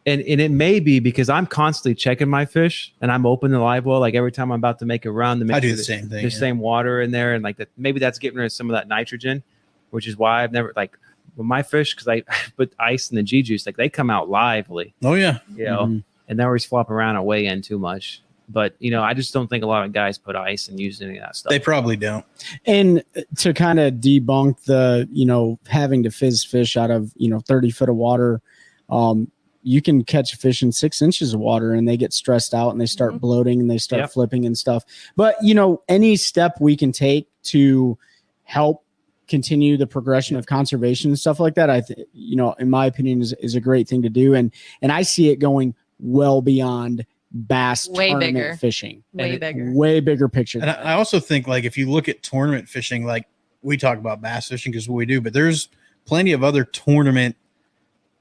and it may be because I'm constantly checking my fish and I'm open the live well like every time I'm about to make a run to make I do sure the same thing. there's same water in there and like that. Maybe that's getting rid of some of that nitrogen, which is why I've never like with my fish because I put ice in the G juice, like they come out lively. Oh yeah, And they always flop around and weigh in too much. But I just don't think a lot of guys put ice and use any of that stuff. they probably don't. And to kind of debunk the, having to fizz fish out of, 30 foot of water, you can catch a fish in 6 inches of water and they get stressed out and they start bloating and they start flipping and stuff. But, any step we can take to help continue the progression of conservation and stuff like that, I think, in my opinion is a great thing to do. And I see it going well beyond bass tournament fishing. Way bigger picture. And I also think like if you look at tournament fishing, like we talk about bass fishing because what we do, but there's plenty of other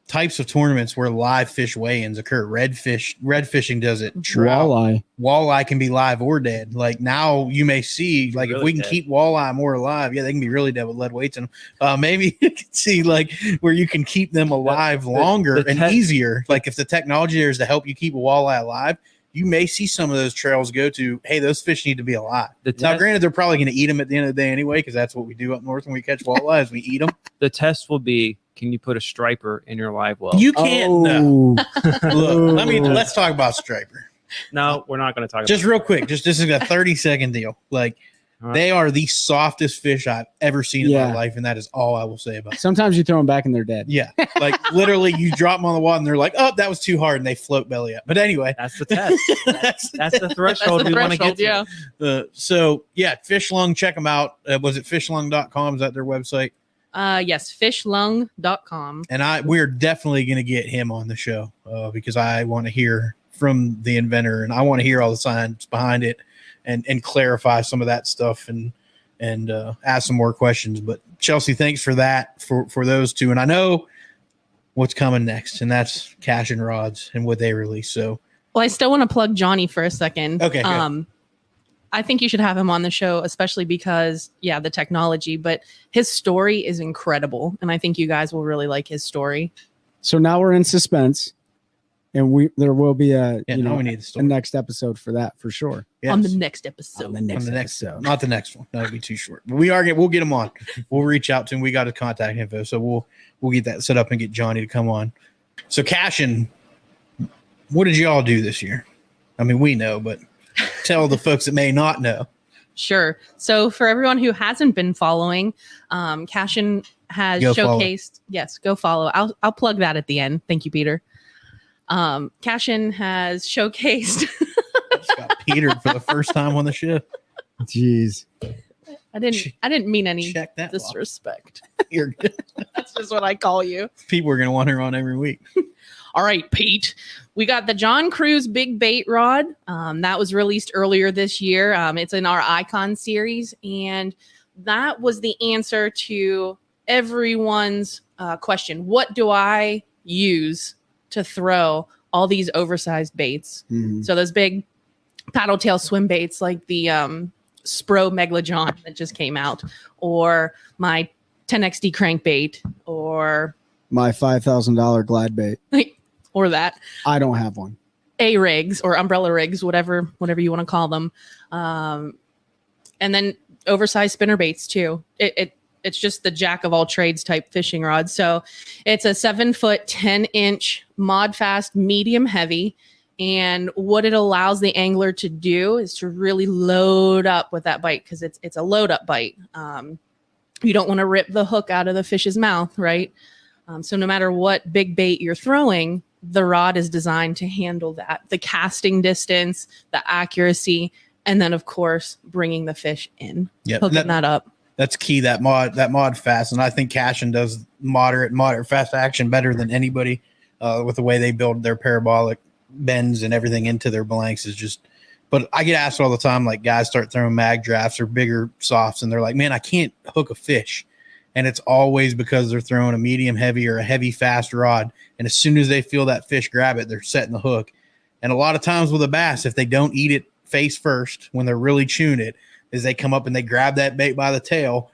types of tournaments where live fish weigh-ins occur. Red fishing does it. Walleye can be live or dead. Like now you may see like really if we can keep walleye more alive, they can be really dead with lead weights in them. Maybe you can see like where you can keep them alive longer and easier. Like if the technology there is to help you keep a walleye alive, you may see some of those trails go to, hey, those fish need to be alive. Now, granted, they're probably going to eat them at the end of the day anyway, because that's what we do up north when we catch walleye is we eat them. The test will be, can you put a striper in your live well? You can't. No. Look, let's talk about striper. No, we're not going to talk about just real quick. This is a 30-second deal. Like, they are the softest fish I've ever seen in my life, and that is all I will say about it. Sometimes you throw them back and they're dead. Yeah, like literally, you drop them on the water and they're like, "Oh, that was too hard," and they float belly up. But anyway, that's the test. that's the threshold we want to get to. So Fish Lung, check them out. Was it fishlung.com? Is that their website? Yes, fishlung.com. And we're definitely going to get him on the show because I want to hear from the inventor and I want to hear all the science behind it. And clarify some of that stuff and ask some more questions. But Chelsea, thanks for that for those two. And I know what's coming next, and that's Cashion Rods and what they release. So, well, I still want to plug Johnny for a second. Okay. I think you should have him on the show, especially because the technology. But his story is incredible, and I think you guys will really like his story. So now we're in suspense. And there will be a next episode for that for sure. Yes. On the next episode. On the next episode. Not the next one. That'll be too short. But we'll get him on. We'll reach out to him. We got his contact info, so we'll get that set up and get Johnny to come on. So Cashion, what did y'all do this year? I mean, we know, but tell the folks that may not know. Sure. So for everyone who hasn't been following, Cashion has showcased. Yes, go follow. I'll plug that at the end. Thank you, Peter. Cashion has showcased. Just got petered for the first time on the show. Jeez, I didn't mean any disrespect. You're good. That's just what I call you. People are gonna want her on every week. All right, Pete. We got the John Cruz Big Bait Rod. That was released earlier this year. It's in our Icon series, and that was the answer to everyone's question. What do I use to throw all these oversized baits? So those big paddle tail swim baits like the Spro Megalojohn that just came out, or my 10XD crankbait, or my $5,000 glide bait, or that. I don't have one. A-rigs or umbrella rigs, whatever you want to call them. And then oversized spinner baits too. It's just the jack of all trades type fishing rod. So it's a 7-foot, 10-inch mod fast, medium heavy. And what it allows the angler to do is to really load up with that bite, because it's a load up bite. You don't want to rip the hook out of the fish's mouth, right? So no matter what big bait you're throwing, the rod is designed to handle that. The casting distance, the accuracy, and then of course bringing the fish in, hooking that up. That's key. That mod fast, and I think Cashion does moderate fast action better than anybody with the way they build their parabolic bends and everything into their blanks is just. But I get asked all the time, like guys start throwing mag drafts or bigger softs, and they're like, "Man, I can't hook a fish." And it's always because they're throwing a medium heavy or a heavy fast rod. And as soon as they feel that fish grab it, they're setting the hook. And a lot of times with a bass, if they don't eat it face first, when they're really chewing it, is they come up and they grab that bait by the tail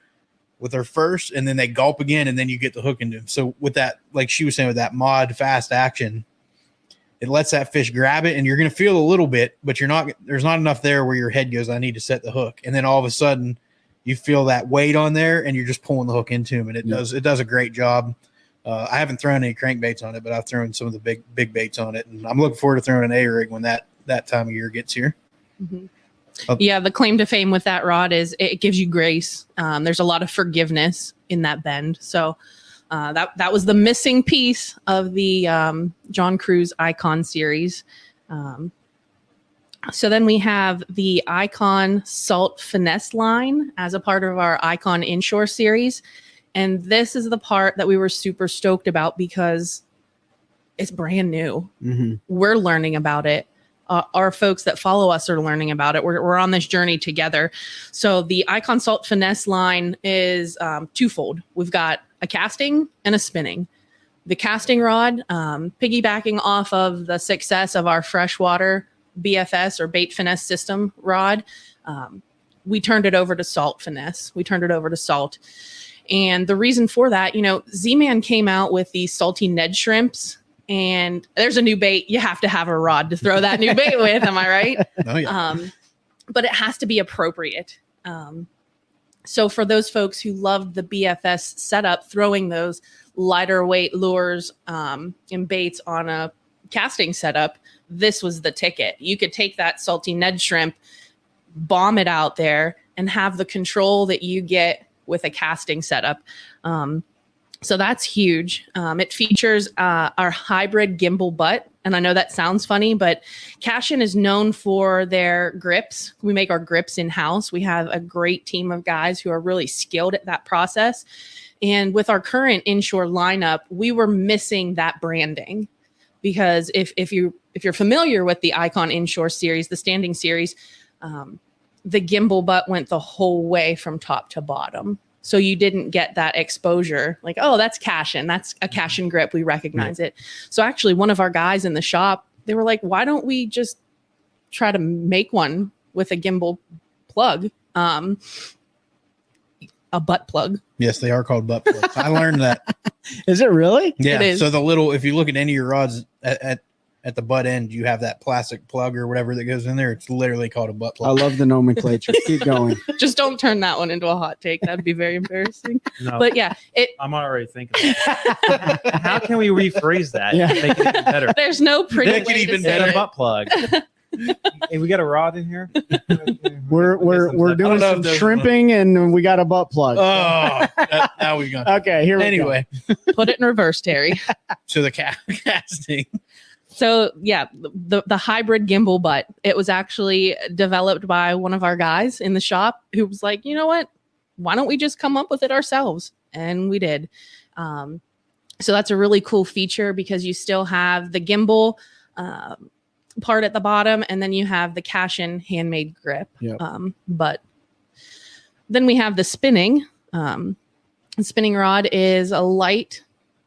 with their first, and then they gulp again, and then you get the hook into them. So with that, like she was saying, with that mod fast action, it lets that fish grab it, and you're going to feel a little bit, but there's not enough there where your head goes, I need to set the hook. And then all of a sudden you feel that weight on there, and you're just pulling the hook into them, and it does a great job. I haven't thrown any crankbaits on it, but I've thrown some of the big baits on it, and I'm looking forward to throwing an A-rig when that time of year gets here. Mm-hmm. Yeah, the claim to fame with that rod is it gives you grace. There's a lot of forgiveness in that bend. So that was the missing piece of the John Cruz Icon series. So then we have the Icon Salt Finesse line as a part of our Icon Inshore series. And this is the part that we were super stoked about because it's brand new. Mm-hmm. We're learning about it. Our folks that follow us are learning about it. We're on this journey together. So the Icon Salt Finesse line is twofold. We've got a casting and a spinning. The casting rod, piggybacking off of the success of our freshwater BFS or bait finesse system rod, we turned it over to salt finesse. We turned it over to salt. And the reason for that, Z-Man came out with these salty Ned shrimps. And there's a new bait. You have to have a rod to throw that new bait with. Am I right? Oh, yeah. But it has to be appropriate. So for those folks who loved the BFS setup, throwing those lighter weight lures and baits on a casting setup, this was the ticket. You could take that salty Ned shrimp, bomb it out there, and have the control that you get with a casting setup. So that's huge. It features our hybrid gimbal butt. And I know that sounds funny, but Cashion is known for their grips. We make our grips in-house. We have a great team of guys who are really skilled at that process. And with our current inshore lineup, we were missing that branding. Because if you're familiar with the Icon Inshore series, the standing series, the gimbal butt went the whole way from top to bottom. So you didn't get that exposure like, oh, that's Cashion. That's a Cashion grip. We recognize it. So actually one of our guys in the shop, they were like, why don't we just try to make one with a gimbal plug, a butt plug? Yes, they are called butt plugs. I learned that. Is it really? Yeah. It is. So if you look at any of your rods at the butt end, you have that plastic plug or whatever that goes in there. It's literally called a butt plug. I love the nomenclature. Keep going. Just don't turn that one into a hot take. That'd be very embarrassing. No, But yeah, I'm already thinking. How can we rephrase that? Yeah. Make it even better. there's no pretty Make it way to even say Get better. a it. butt plug. Hey, we got a rod in here. We're doing know if some there's shrimping and we got a butt plug. Now we've gone. Okay, here we Anyway, Put it in reverse, Terry. to the casting. So yeah, the hybrid gimbal butt, it was actually developed by one of our guys in the shop who was like, you know what? Why don't we just come up with it ourselves? And we did. So that's a really cool feature because you still have the gimbal part at the bottom, and then you have the Cashion handmade grip. Yep. But then we have the spinning. The spinning rod is a light,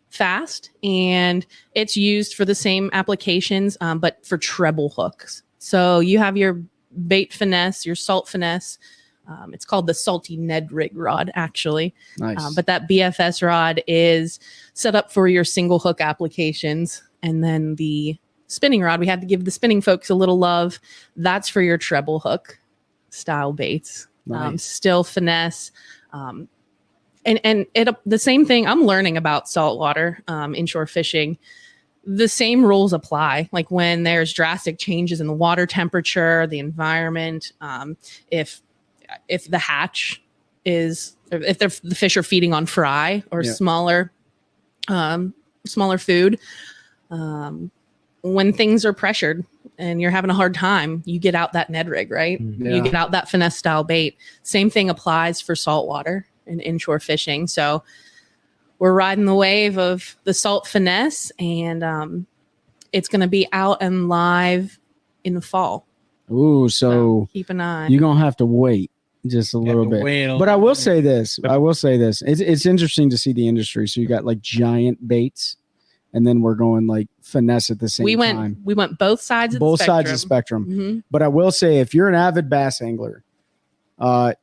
fast, and it's used for the same applications, but for treble hooks. So you have your bait finesse, your salt finesse. It's called the salty Ned rig rod, actually. Nice. But that BFS rod is set up for your single hook applications. And then the spinning rod, we had to give the spinning folks a little love. That's for your treble hook style baits. Nice. Still finesse. And it the same thing. I'm learning about saltwater inshore fishing. The same rules apply. Like when there's drastic changes in the water temperature, the environment, if the hatch is, if the fish are feeding on fry or smaller food, when things are pressured and you're having a hard time, you get out that Ned rig, right? Yeah. You get out that finesse style bait. Same thing applies for saltwater and inshore fishing. So we're riding the wave of the salt finesse, and it's going to be out and live in the fall. Ooh, so Keep an eye. you're going to have to wait just a little bit. Whale. But I will say this. It's interesting to see the industry. So you got like giant baits, and then we're going like finesse at the same time. We went both sides of Both the spectrum. sides of the spectrum. Mhm. But I will say, if you're an avid bass angler,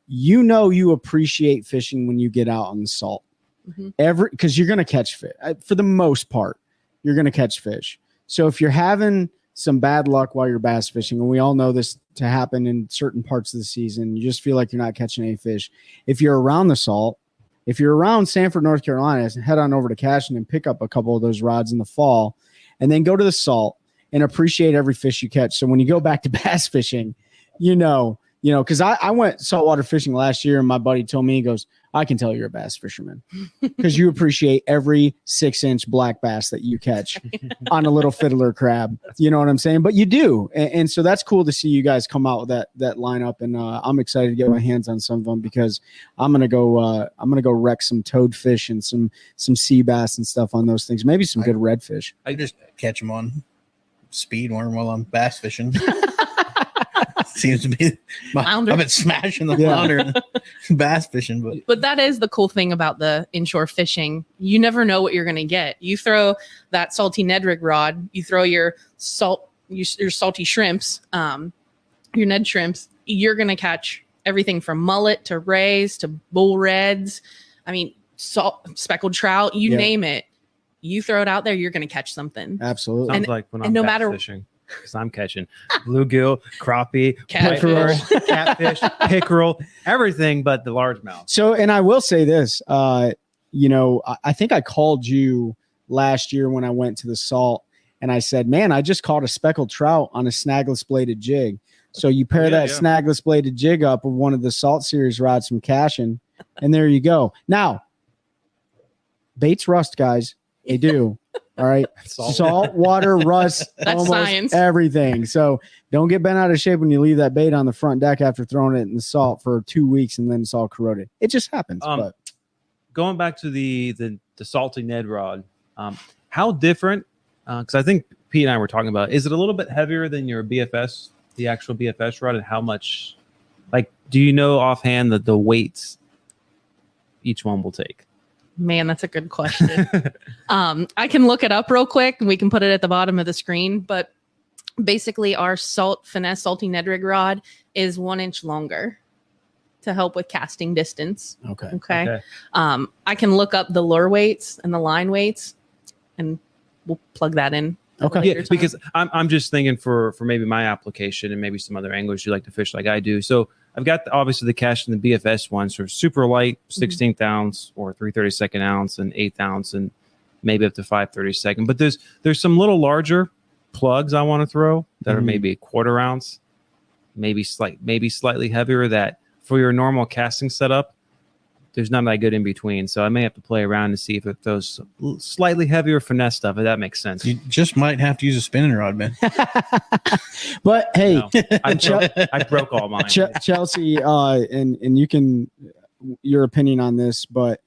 you appreciate fishing when you get out on the salt. Mhm. Because you're going to catch fish. For the most part, you're going to catch fish. So if you're having some bad luck while you're bass fishing, and we all know this to happen in certain parts of the season, you just feel like you're not catching any fish. If you're around the salt, if you're around Sanford, North Carolina, head on over to Cashion and pick up a couple of those rods in the fall, and then go to the salt and appreciate every fish you catch. So when you go back to bass fishing, because I went saltwater fishing last year, and my buddy told me, he goes, I can tell you're a bass fisherman because you appreciate every 6-inch black bass that you catch on a little fiddler crab. You know what I'm saying? But you do. And so that's cool to see you guys come out with that lineup. And I'm excited to get my hands on some of them because I'm going to go wreck some toadfish and some sea bass and stuff on those things. Maybe some good redfish. I just catch them on speed worm while I'm bass fishing. Seems to be I've been smashing the flounder and bass fishing, but that is the cool thing about the inshore fishing. You never know what you're going to get. You throw that salty Ned rig rod, you throw your salty shrimps, your Ned shrimps, you're going to catch everything from mullet to rays to bull reds. I mean, speckled trout, you name it. You throw it out there, you're going to catch something. Absolutely. Sounds like when I'm bass fishing. Because I'm catching bluegill, crappie, catfish, pickerel, everything but the largemouth. So, and I will say this, I think I called you last year when I went to the salt, and I said, man, I just caught a speckled trout on a snagless bladed jig. So you pair that snagless bladed jig up with one of the Salt Series rods from Cashion, and there you go. Now, baits rust, guys. They do. All right. Salt water rust almost science. Everything. So don't get bent out of shape when you leave that bait on the front deck after throwing it in the salt for 2 weeks and then it's all corroded. It just happens. But going back to the salty Ned rod, how different? Because I think Pete and I were talking about, is it a little bit heavier than your BFS, the actual BFS rod, and how much? Like, do you know offhand the weights each one will take? Man, that's a good question. I can look it up real quick and we can put it at the bottom of the screen. But basically, our finesse salty Ned rig rod is 1 inch longer to help with casting distance. Okay. I can look up the lure weights and the line weights, and we'll plug that in. Okay. Yeah, because I'm just thinking for maybe my application and maybe some other anglers who like to fish like I do. So I've got obviously the Cashion and the BFS ones, so super light, 16th ounce or 3/32 ounce and 1/8 ounce and maybe up to 5/32. But there's some little larger plugs I want to throw that are maybe 1/4 ounce, maybe slightly heavier, that for your normal casting setup, there's not that good in between. So I may have to play around to see if it throws slightly heavier finesse stuff, if that makes sense. You just might have to use a spinning rod, man. But hey, No, I broke all mine. Chelsea, and you can your opinion on this, but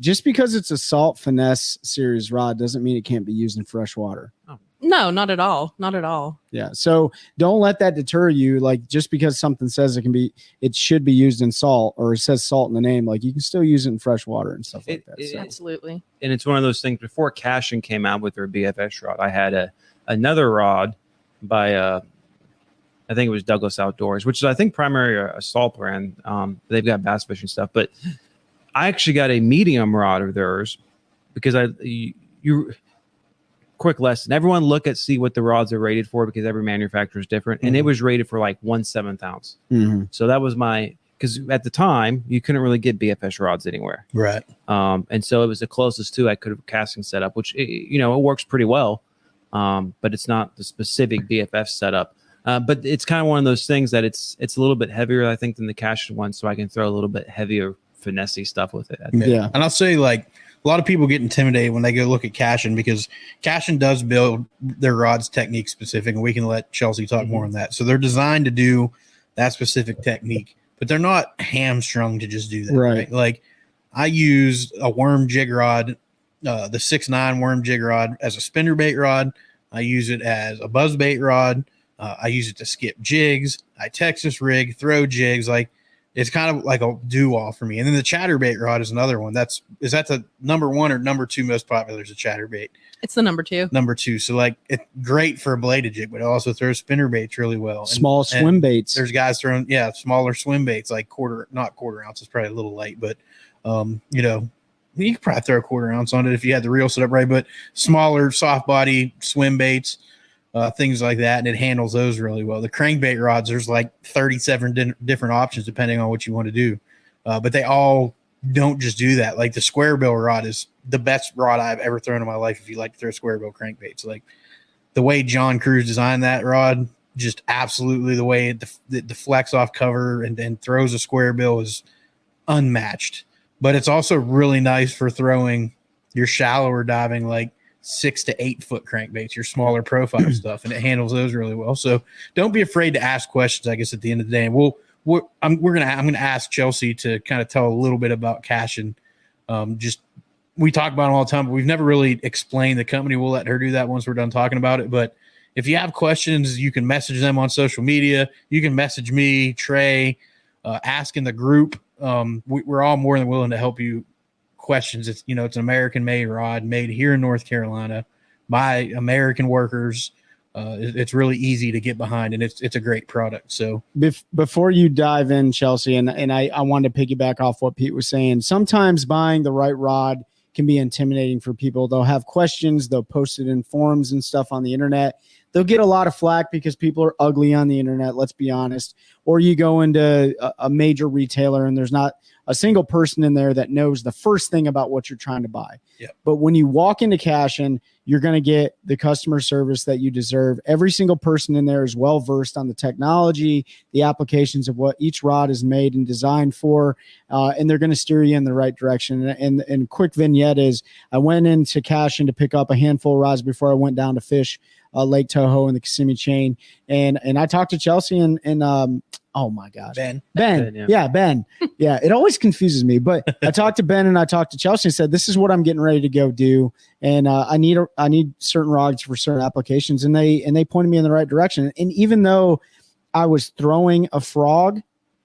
just because it's a salt finesse series rod doesn't mean it can't be used in fresh water. No, not at all. Not at all. Yeah. So don't let that deter you. Like, just because something says it should be used in salt, or it says salt in the name, like you can still use it in fresh water and stuff like that. So. Absolutely. And it's one of those things. Before Cashion came out with their BFS rod, I had another rod by I think it was Douglas Outdoors, which is I think primarily a salt brand. They've got bass fishing stuff, but I actually got a medium rod of theirs because you quick lesson. Everyone see what the rods are rated for, because every manufacturer is different. And it was rated for like 1/7 ounce. So that was because at the time you couldn't really get BFS rods anywhere. Right. And so it was the closest to I could have casting setup, which, it works pretty well. But it's not the specific BFF setup. But it's kind of one of those things that it's a little bit heavier, I think, than the Cashion one. So I can throw a little bit heavier finesse stuff with it. Yeah. And I'll say, like, a lot of people get intimidated when they go look at Cashion, because Cashion does build their rods technique specific, and we can let Chelsea talk more on that. So they're designed to do that specific technique, but they're not hamstrung to just do that. Right? Like, I use a worm jig rod, the 6'9" worm jig rod, as a spinnerbait rod. I use it as a buzzbait rod. I use it to skip jigs. I Texas rig, throw jigs. Like, It's kind of like a do-all for me. And then the chatterbait rod is another one. Is that the number 1 or number 2 most popular is a chatterbait? It's the number 2. Number 2. So like it's great for a bladed jig, but it also throws spinner baits really well. Small swim baits. There's guys throwing smaller swim baits like not quarter ounce. It's probably a little light, but you could probably throw a quarter ounce on it if you had the reel set up right. But smaller soft body swim baits, things like that, and it handles those really well. The crankbait rods, there's like 37 different options depending on what you want to do, but they all don't just do that. Like the square bill rod is the best rod I've ever thrown in my life. If you like to throw square bill crankbaits, like the way John Cruz designed that rod, just absolutely the way it deflects off cover and throws a square bill is unmatched. But it's also really nice for throwing your shallower diving, like 6 to 8 foot crankbaits, your smaller profile stuff, and it handles those really well. So don't be afraid to ask questions, I guess, at the end of the day. And I'm going to ask Chelsea to kind of tell a little bit about Cashion. We talk about them all the time, but we've never really explained the company. We'll let her do that once we're done talking about it. But if you have questions, you can message them on social media. You can message me, Trey, ask in the group. We're all more than willing to help you. Questions. It's an American made rod made here in North Carolina by American workers. It's really easy to get behind, and it's a great product. So before you dive in, Chelsea, and I wanted to piggyback off what Pete was saying. Sometimes buying the right rod can be intimidating for people. They'll have questions. They'll post it in forums and stuff on the internet. They'll get a lot of flack because people are ugly on the internet. Let's be honest. Or you go into a major retailer and there's not a single person in there that knows the first thing about what you're trying to buy. Yep. But when you walk into Cashion, you're going to get the customer service that you deserve. Every single person in there is well versed on the technology, the applications of what each rod is made and designed for, and they're going to steer you in the right direction. And quick vignette is I went into Cashion to pick up a handful of rods before I went down to fish Lake Toho and the Kissimmee chain, and I talked to Chelsea and oh my gosh, Ben, Ben. Yeah, it always confuses me. But I talked to Ben and I talked to Chelsea and said, this is what I'm getting ready to go do. And I need certain rods for certain applications. And they pointed me in the right direction. And even though I was throwing a frog,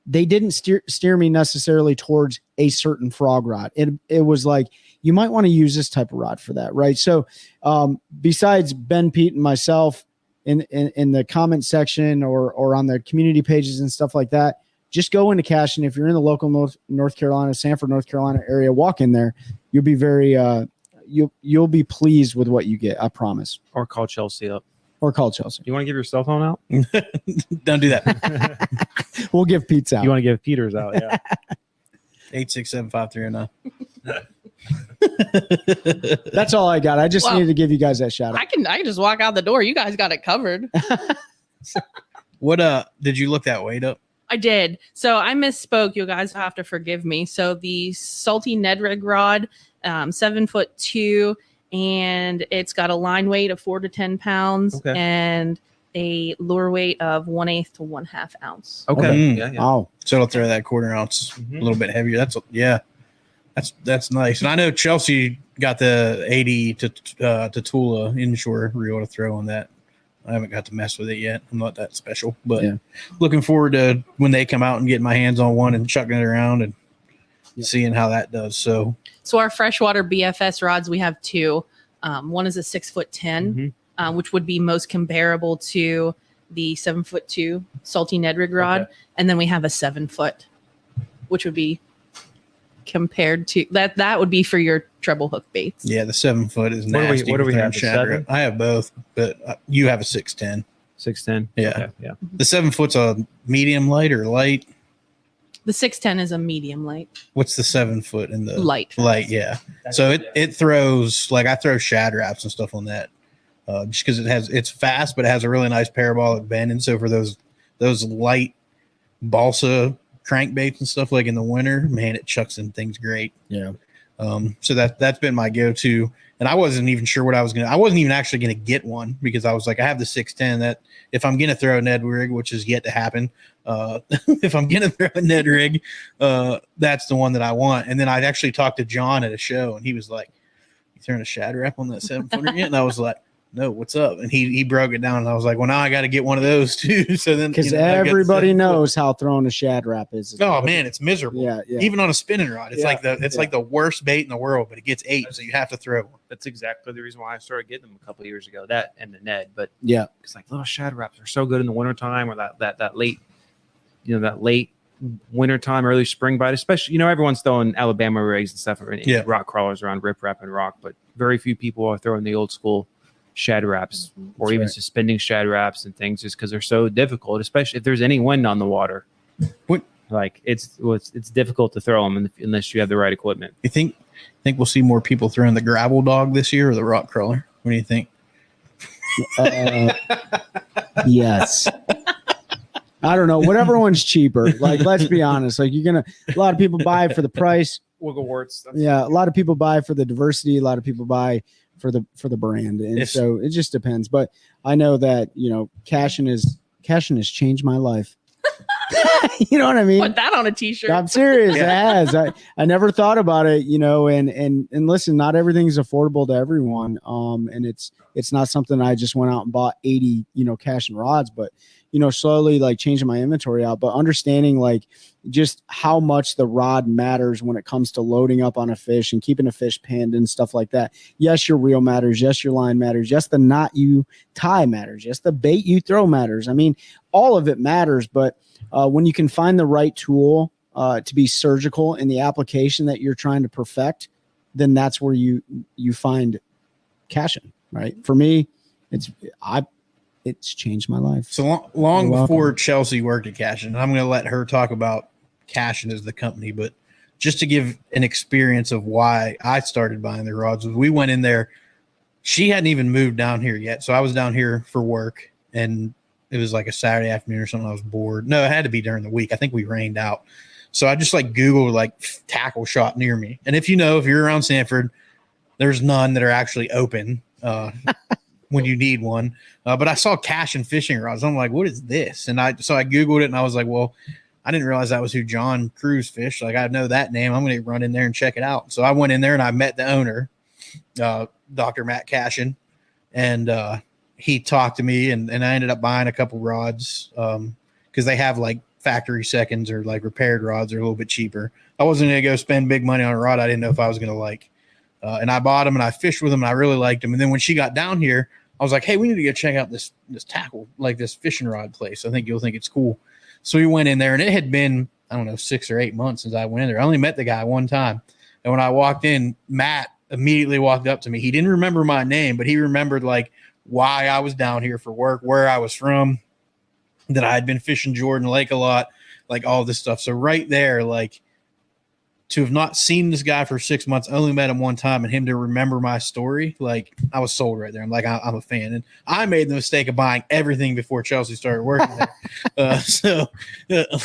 they didn't steer me necessarily towards a certain frog rod. It was like, you might want to use this type of rod for that. Right. So besides Ben, Pete, and myself, in the comment section or on the community pages and stuff like that, just go into Cashion. If you're in the local North Carolina, Sanford, North Carolina area, walk in there. You'll be very you'll be pleased with what you get. I promise. Or call Chelsea up. Or call Chelsea. You want to give your cell phone out? Don't do that. We'll give Pete's out. You want to give Peter's out? Yeah. 867-5309. That's all I got. I just needed to give you guys that shout out. I can just walk out the door. You guys got it covered. What did you look that weight up? I did. So I misspoke. You guys have to forgive me. So the salty Ned rig rod, 7'2", and it's got a line weight of 4 to 10 pounds and a lure weight of 1/8 to 1/2 ounce. Okay. Yeah. Wow. So it'll throw that quarter ounce a little bit heavier. That's nice. And I know Chelsea got the 80 to Tula inshore reel to throw on that. I haven't got to mess with it yet. I'm not that special, but looking forward to when they come out and getting my hands on one and chucking it around and seeing how that does. So our freshwater BFS rods, we have two. One is a 6'10", which would be most comparable to the 7'2" salty Ned rig rod. And then we have a 7 foot, which would be compared to that would be for your treble hook baits. Yeah, the 7 foot is nasty. What do we have? I have both, but you have a 6'10". 6'10". Yeah. Okay, yeah. The 7 foot's a medium light or light? The 6'10" is a medium light. What's the 7 foot in the light? Light, yeah. So it throws, like I throw shad wraps and stuff on that, just because it's fast, but it has a really nice parabolic bend. And so for those light balsa crankbaits and stuff, like in the winter, man, it chucks in things great. Yeah. So that's been my go-to. And I wasn't even sure what I wasn't even actually going to get one because I was like, I have the 6'10", that if I'm going to throw a Ned rig, which is yet to happen, if I'm going to throw a Ned rig, that's the one that I want. And then I'd actually talked to John at a show and he was like, you throwing a shad wrap on that 7 footer yet? And I was like, no, what's up? And he broke it down, and I was like, well, now I got to get one of those too. So then, Because everybody knows how throwing a shad wrap is. Oh man, it's miserable. Yeah. Even on a spinning rod, it's like the worst bait in the world, but it gets 8, so you have to throw. That's exactly the reason why I started getting them a couple of years ago. That and the Ned, but yeah, because like little shad wraps are so good in the wintertime or that late, that late wintertime, early spring bite, especially, everyone's throwing Alabama rigs and stuff, rock crawlers around rip wrap and rock, but very few people are throwing the old school shad wraps or even suspending shad wraps and things just because they're so difficult, especially if there's any wind on the water. Like it's difficult to throw them unless you have the right equipment. You think we'll see more people throwing the gravel dog this year or the rock crawler? What do you think? Yes. I don't know. Whatever one's cheaper. Like, let's be honest. Like, a lot of people buy for the price. Wiggle-warts. Yeah, a lot of people buy for the diversity. A lot of people buy for the brand, and so it just depends. But I know that Cashion has changed my life. You know what I mean? Put that on a t-shirt. I'm serious. It has. I never thought about it, and listen, not everything's affordable to everyone. And it's not something I just went out and bought 80, Cashion rods, but slowly like changing my inventory out, but understanding like just how much the rod matters when it comes to loading up on a fish and keeping a fish pinned and stuff like that. Yes, your reel matters. Yes, your line matters. Yes, the knot you tie matters. Yes, the bait you throw matters. I mean, all of it matters, but when you can find the right tool to be surgical in the application that you're trying to perfect, then that's where you find Cashion, right? For me, it's changed my life. So long before Chelsea worked at Cashion, I'm going to let her talk about Cashion as the company, but just to give an experience of why I started buying their rods, we went in there. She hadn't even moved down here yet. So I was down here for work, and it was like a Saturday afternoon or something. I was bored. No, it had to be during the week. I think we rained out. So I just Googled tackle shop near me. And if you're around Sanford, there's none that are actually open when you need one. But I saw Cashion Fishing Rods. I'm like, what is this? And so I Googled it, and I was like, well, I didn't realize that was who John Cruz fished. Like, I know that name. I'm going to run in there and check it out. So I went in there and I met the owner, Dr. Matt Cashion, and he talked to me, and I ended up buying a couple rods because they have factory seconds or repaired rods are a little bit cheaper. I wasn't going to go spend big money on a rod I didn't know if I was going to like. And I bought them and I fished with them and I really liked them. And then when she got down here, I was like, hey, we need to go check out this tackle, this fishing rod place. I think you'll think it's cool. So we went in there, and it had been, 6 or 8 months since I went in there. I only met the guy one time. And when I walked in, Matt immediately walked up to me. He didn't remember my name, but he remembered why I was down here for work, where I was from, that I had been fishing Jordan Lake a lot, all this stuff. So right there, to have not seen this guy for 6 months, only met him one time, and him to remember my story, I was sold right there. I'm I'm a fan. And I made the mistake of buying everything before Chelsea started working there. So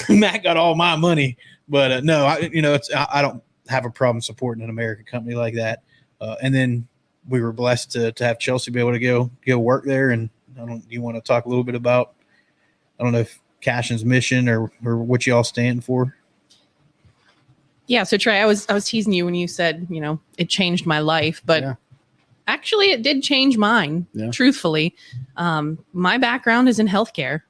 Matt got all my money, but no, I don't have a problem supporting an American company like that. And then we were blessed to have Chelsea be able to go work there. And do you want to talk a little bit about, I don't know if Cashion's mission or what you all stand for? Yeah, so Trey, I was teasing you when you said, it changed my life, but actually it did change mine, truthfully. My background is in healthcare.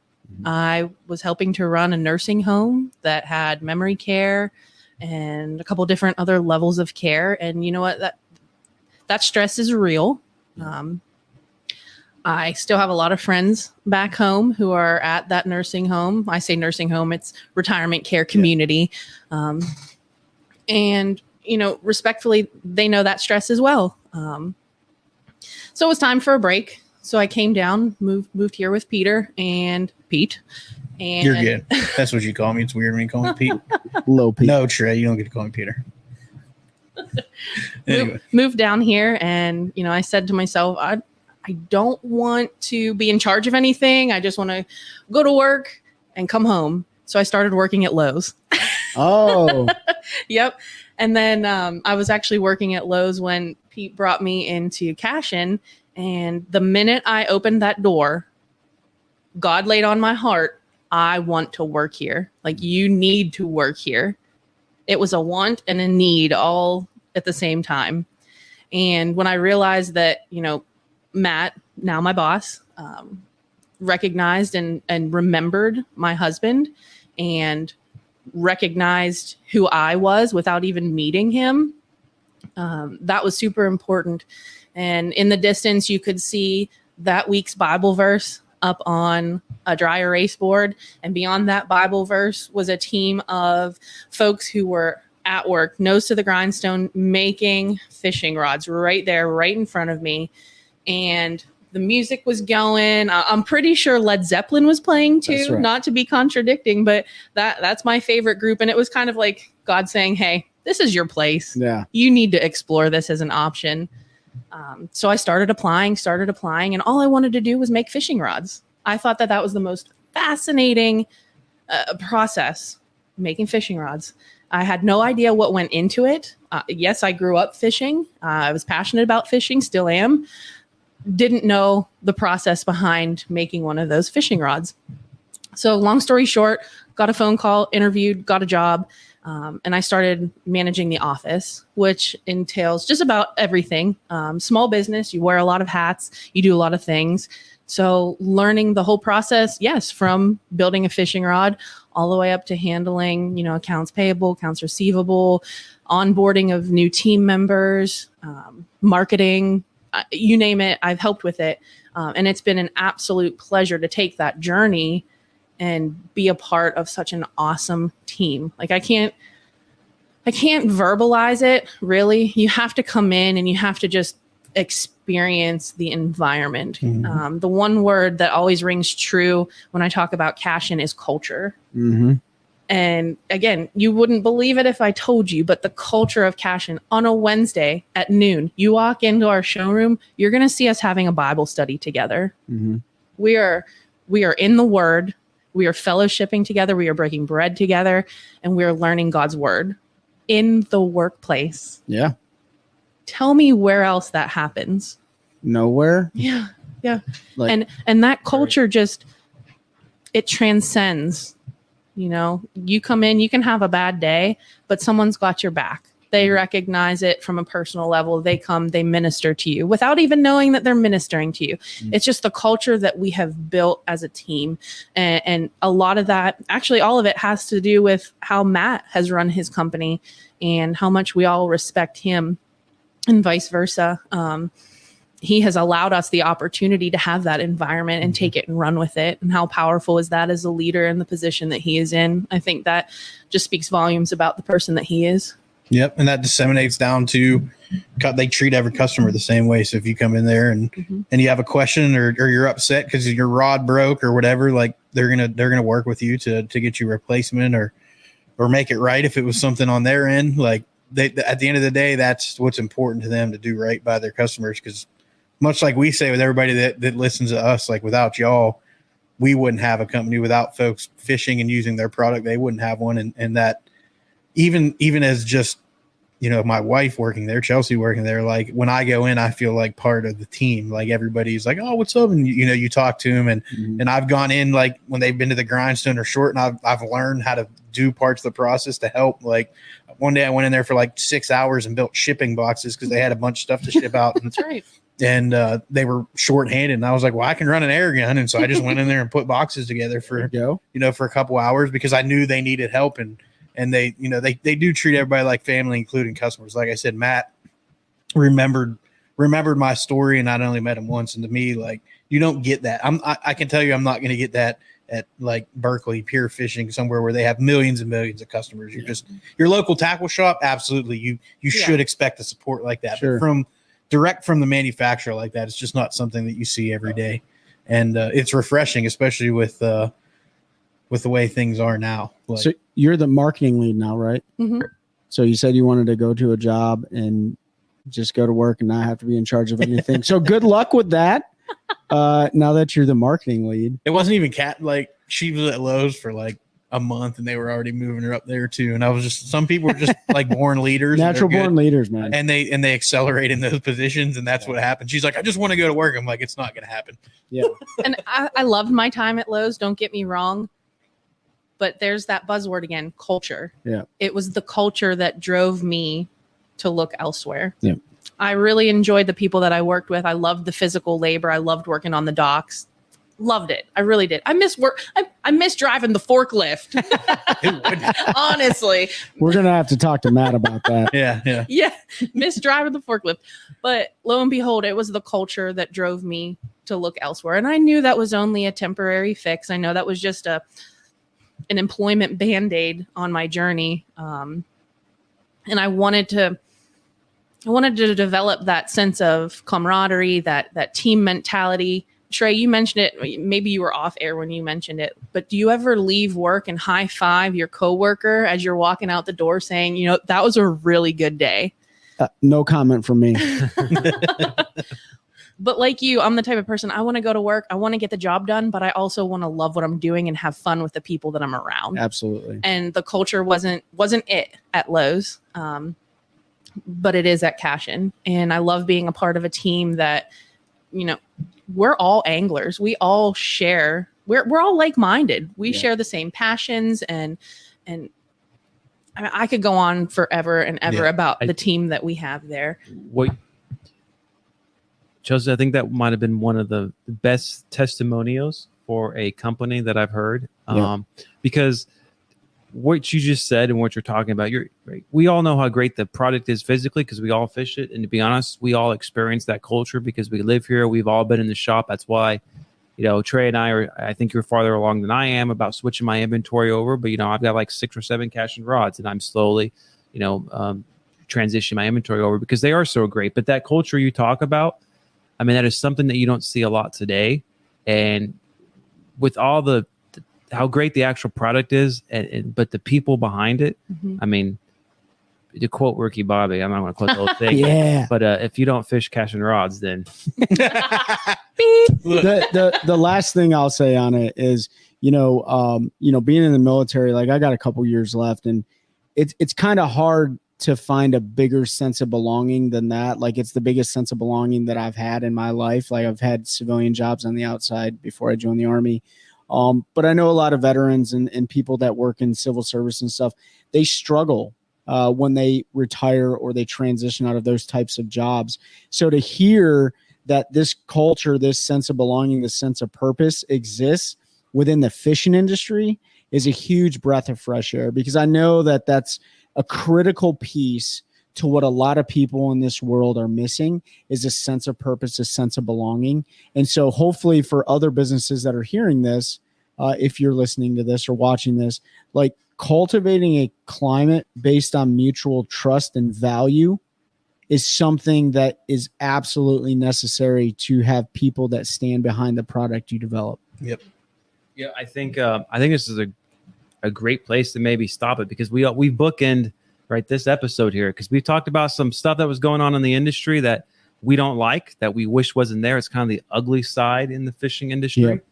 I was helping to run a nursing home that had memory care and a couple different other levels of care. And you know what? That stress is real. I still have a lot of friends back home who are at that nursing home. I say nursing home, it's retirement care community. And, respectfully, they know that stress as well. So it was time for a break. So I came down, moved here with Peter and Pete. And you're good. That's what you call me. It's weird when you call me Pete. Low Pete. No, Trey, you don't get to call me Peter. Anyway. Moved down here, and, I said to myself, I don't want to be in charge of anything. I just want to go to work and come home. So I started working at Lowe's. Oh, yep. And then I was actually working at Lowe's when Pete brought me into Cashion. And the minute I opened that door, God laid on my heart, I want to work here. You need to work here. It was a want and a need all at the same time. And when I realized that, Matt, now my boss, recognized and remembered my husband and recognized who I was without even meeting him. That was super important. And in the distance, you could see that week's Bible verse up on a dry erase board. And beyond that Bible verse was a team of folks who were at work, nose to the grindstone, making fishing rods right there, right in front of me. And the music was going. I'm pretty sure Led Zeppelin was playing too, Right. Not to be contradicting, but that's my favorite group. And it was kind of like God saying, hey, this is your place. Yeah. You need to explore this as an option. So I started applying, and all I wanted to do was make fishing rods. I thought that was the most fascinating process, making fishing rods. I had no idea what went into it. Yes, I grew up fishing. I was passionate about fishing, still am. Didn't know the process behind making one of those fishing rods. So long story short, got a phone call, interviewed, got a job. And I started managing the office, which entails just about everything. Small business, you wear a lot of hats, you do a lot of things. So learning the whole process, yes, from building a fishing rod all the way up to handling, accounts payable, accounts receivable, onboarding of new team members, marketing, you name it, I've helped with it. And it's been an absolute pleasure to take that journey and be a part of such an awesome team. Like I can't verbalize it really. You have to come in and you have to just experience the environment. Mm-hmm. The one word that always rings true when I talk about Cashion is culture. Mm-hmm. And again, you wouldn't believe it if I told you, but the culture of Cashion on a Wednesday at noon, you walk into our showroom, you're going to see us having a Bible study together. Mm-hmm. We are in the Word. We are fellowshipping together. We are breaking bread together, and we are learning God's word in the workplace. Yeah. Tell me where else that happens. Nowhere. Yeah. Like, and that culture just, it transcends. You come in, you can have a bad day, but someone's got your back. They recognize it from a personal level. They come, they minister to you without even knowing that they're ministering to you. Mm-hmm. It's just the culture that we have built as a team. And a lot of that, actually all of it has to do with how Matt has run his company and how much we all respect him and vice versa. He has allowed us the opportunity to have that environment and take it and run with it. And how powerful is that as a leader in the position that he is in? I think that just speaks volumes about the person that he is. Yep. And that disseminates down to they treat every customer the same way. So if you come in there and you have a question or you're upset because your rod broke or whatever, like they're going to work with you to get you a replacement or make it right. If it was something on their end, like at the end of the day, that's what's important to them to do right by their customers. Cause much like we say with everybody that listens to us, like without y'all, we wouldn't have a company. Without folks fishing and using their product, they wouldn't have one. And that, even as just, my wife working there, Chelsea working there, like when I go in, I feel like part of the team. Like everybody's like, oh, what's up? And you talk to them and I've gone in like when they've been to the grindstone or short and I've learned how to do parts of the process to help. Like one day I went in there for like 6 hours and built shipping boxes because they had a bunch of stuff to ship out. That's right. And they were shorthanded. And I was like, well, I can run an air gun. And so I just went in there and put boxes together for a couple hours because I knew they needed help. And they do treat everybody like family, including customers. Like I said, Matt remembered my story, and I only met him once. And to me, like, you don't get that. I can tell you, I'm not going to get that at like Berkeley Pier Fishing, somewhere where they have millions and millions of customers. You're just your local tackle shop. Absolutely, you should expect the support like that. Sure. But direct from the manufacturer like that, it's just not something that you see every day, and it's refreshing, especially with the way things are now. Like, so you're the marketing lead now, right? Mm-hmm. So you said you wanted to go to a job and just go to work and not have to be in charge of anything. So good luck with that. Now that you're the marketing lead. it wasn't even like she was at Lowe's for like a month and they were already moving her up there too. And I was just, some people are just like born leaders, Natural born leaders, man. and they accelerate in those positions. And that's what happened. She's like, I just want to go to work. I'm like, it's not going to happen. Yeah. And I loved my time at Lowe's. Don't get me wrong. But there's that buzzword again, culture. Yeah. It was the culture that drove me to look elsewhere. Yeah. I really enjoyed the people that I worked with. I loved the physical labor. I loved working on the docks. Loved it. I really did. I miss work. I miss driving the forklift. Honestly. We're going to have to talk to Matt about that. Yeah. Miss driving the forklift. But lo and behold, it was the culture that drove me to look elsewhere. And I knew that was only a temporary fix. I know that was just an employment Band-Aid on my journey. And I wanted to develop that sense of camaraderie, that team mentality. Trey, you mentioned it. Maybe you were off air when you mentioned it, but do you ever leave work and high five your coworker as you're walking out the door saying, that was a really good day? No comment from me. But like you, I'm the type of person, I want to go to work. I want to get the job done, but I also want to love what I'm doing and have fun with the people that I'm around. Absolutely. And the culture wasn't it at Lowe's, but it is at Cashion. And I love being a part of a team that, we're all anglers. We all share. We're all like-minded. We share the same passions, and I could go on forever and ever about the team that we have there. Chelsea, I think that might have been one of the best testimonials for a company that I've heard, because what you just said and what you're talking about, we all know how great the product is physically because we all fish it. And to be honest, we all experience that culture because we live here. We've all been in the shop. That's why, Trey and I think you're farther along than I am about switching my inventory over. But, I've got like 6 or 7 Cashion rods and I'm slowly, transitioning my inventory over because they are so great. But that culture you talk about, I mean, that is something that you don't see a lot today. And with all how great the actual product is, but the people behind it. I mean, to quote Ricky Bobby, I'm not going to quote the whole thing. But if you don't fish Cashion rods, then the last thing I'll say on it is, being in the military, like I got a couple years left, and it's kind of hard to find a bigger sense of belonging than that. Like it's the biggest sense of belonging that I've had in my life. Like I've had civilian jobs on the outside before I joined the Army. But I know a lot of veterans and people that work in civil service and stuff, they struggle when they retire or they transition out of those types of jobs. So to hear that this culture, this sense of belonging, this sense of purpose exists within the fishing industry is a huge breath of fresh air, because I know that that's a critical piece to what a lot of people in this world are missing, is a sense of purpose, a sense of belonging. And so hopefully for other businesses that are hearing this, if you're listening to this or watching this, like cultivating a climate based on mutual trust and value is something that is absolutely necessary to have people that stand behind the product you develop. Yep. Yeah, I think this is a great place to maybe stop it, because we bookend this episode here, because we've talked about some stuff that was going on in the industry that we don't like, that we wish wasn't there. It's kind of the ugly side in the fishing industry. Yep.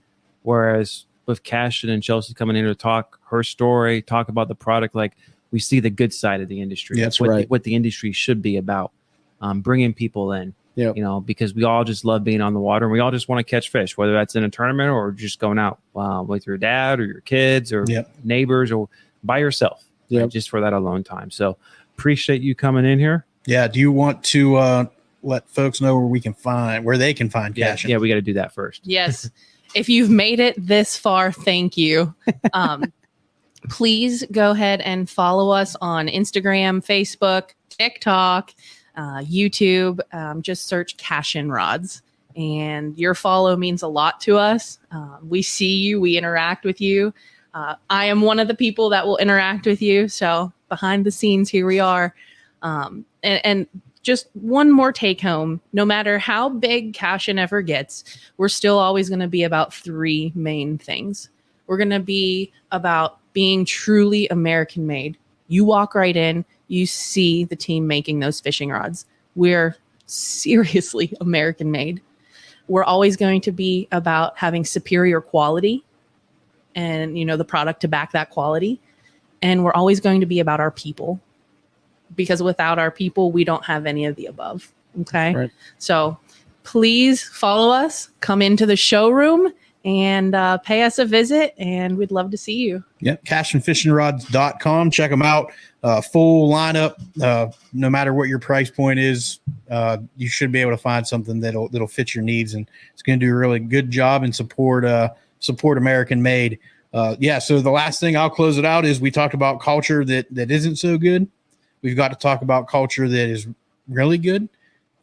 Whereas with Cashion and Chelsea coming in to talk her story, talk about the product, like we see the good side of the industry. That's what the industry should be about, bringing people in. Yep. Because we all just love being on the water, and we all just want to catch fish, whether that's in a tournament or just going out with your dad or your kids or neighbors or by yourself, just for that alone time. So appreciate you coming in here. Yeah. Do you want to let folks know where they can find Cashion? Yeah, we got to do that first. Yes. If you've made it this far, thank you. Please go ahead and follow us on Instagram, Facebook, TikTok, YouTube. Just search Cashion Rods, and your follow means a lot to us. We see you, we interact with you. I am one of the people that will interact with you. So behind the scenes, here we are. And just one more take home, no matter how big Cashion ever gets, we're still always going to be about 3 main things. We're going to be about being truly American made. You walk right in, you see the team making those fishing rods. We're seriously American made. We're always going to be about having superior quality and, the product to back that quality. And we're always going to be about our people, because without our people, we don't have any of the above. Okay. Right. So please follow us, come into the showroom, and pay us a visit, and we'd love to see you. Yep. CashionFishingRods.com. Check them out. full lineup. No matter what your price point is, you should be able to find something that'll fit your needs, and it's going to do a really good job and support American made. So the last thing, I'll close it out, is we talked about culture that isn't so good. We've got to talk about culture that is really good,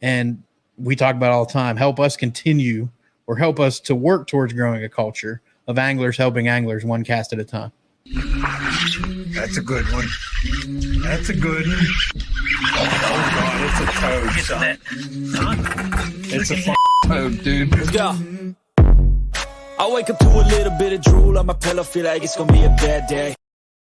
and we talk about it all the time. Help us continue, or help us to work towards growing a culture of anglers helping anglers, one cast at a time. That's a good one. That's a good one. Oh God, it's a toad, son. It's a toad, dude. Let's go. I wake up to a little bit of drool on my pillow, feel like it's gonna be a bad day.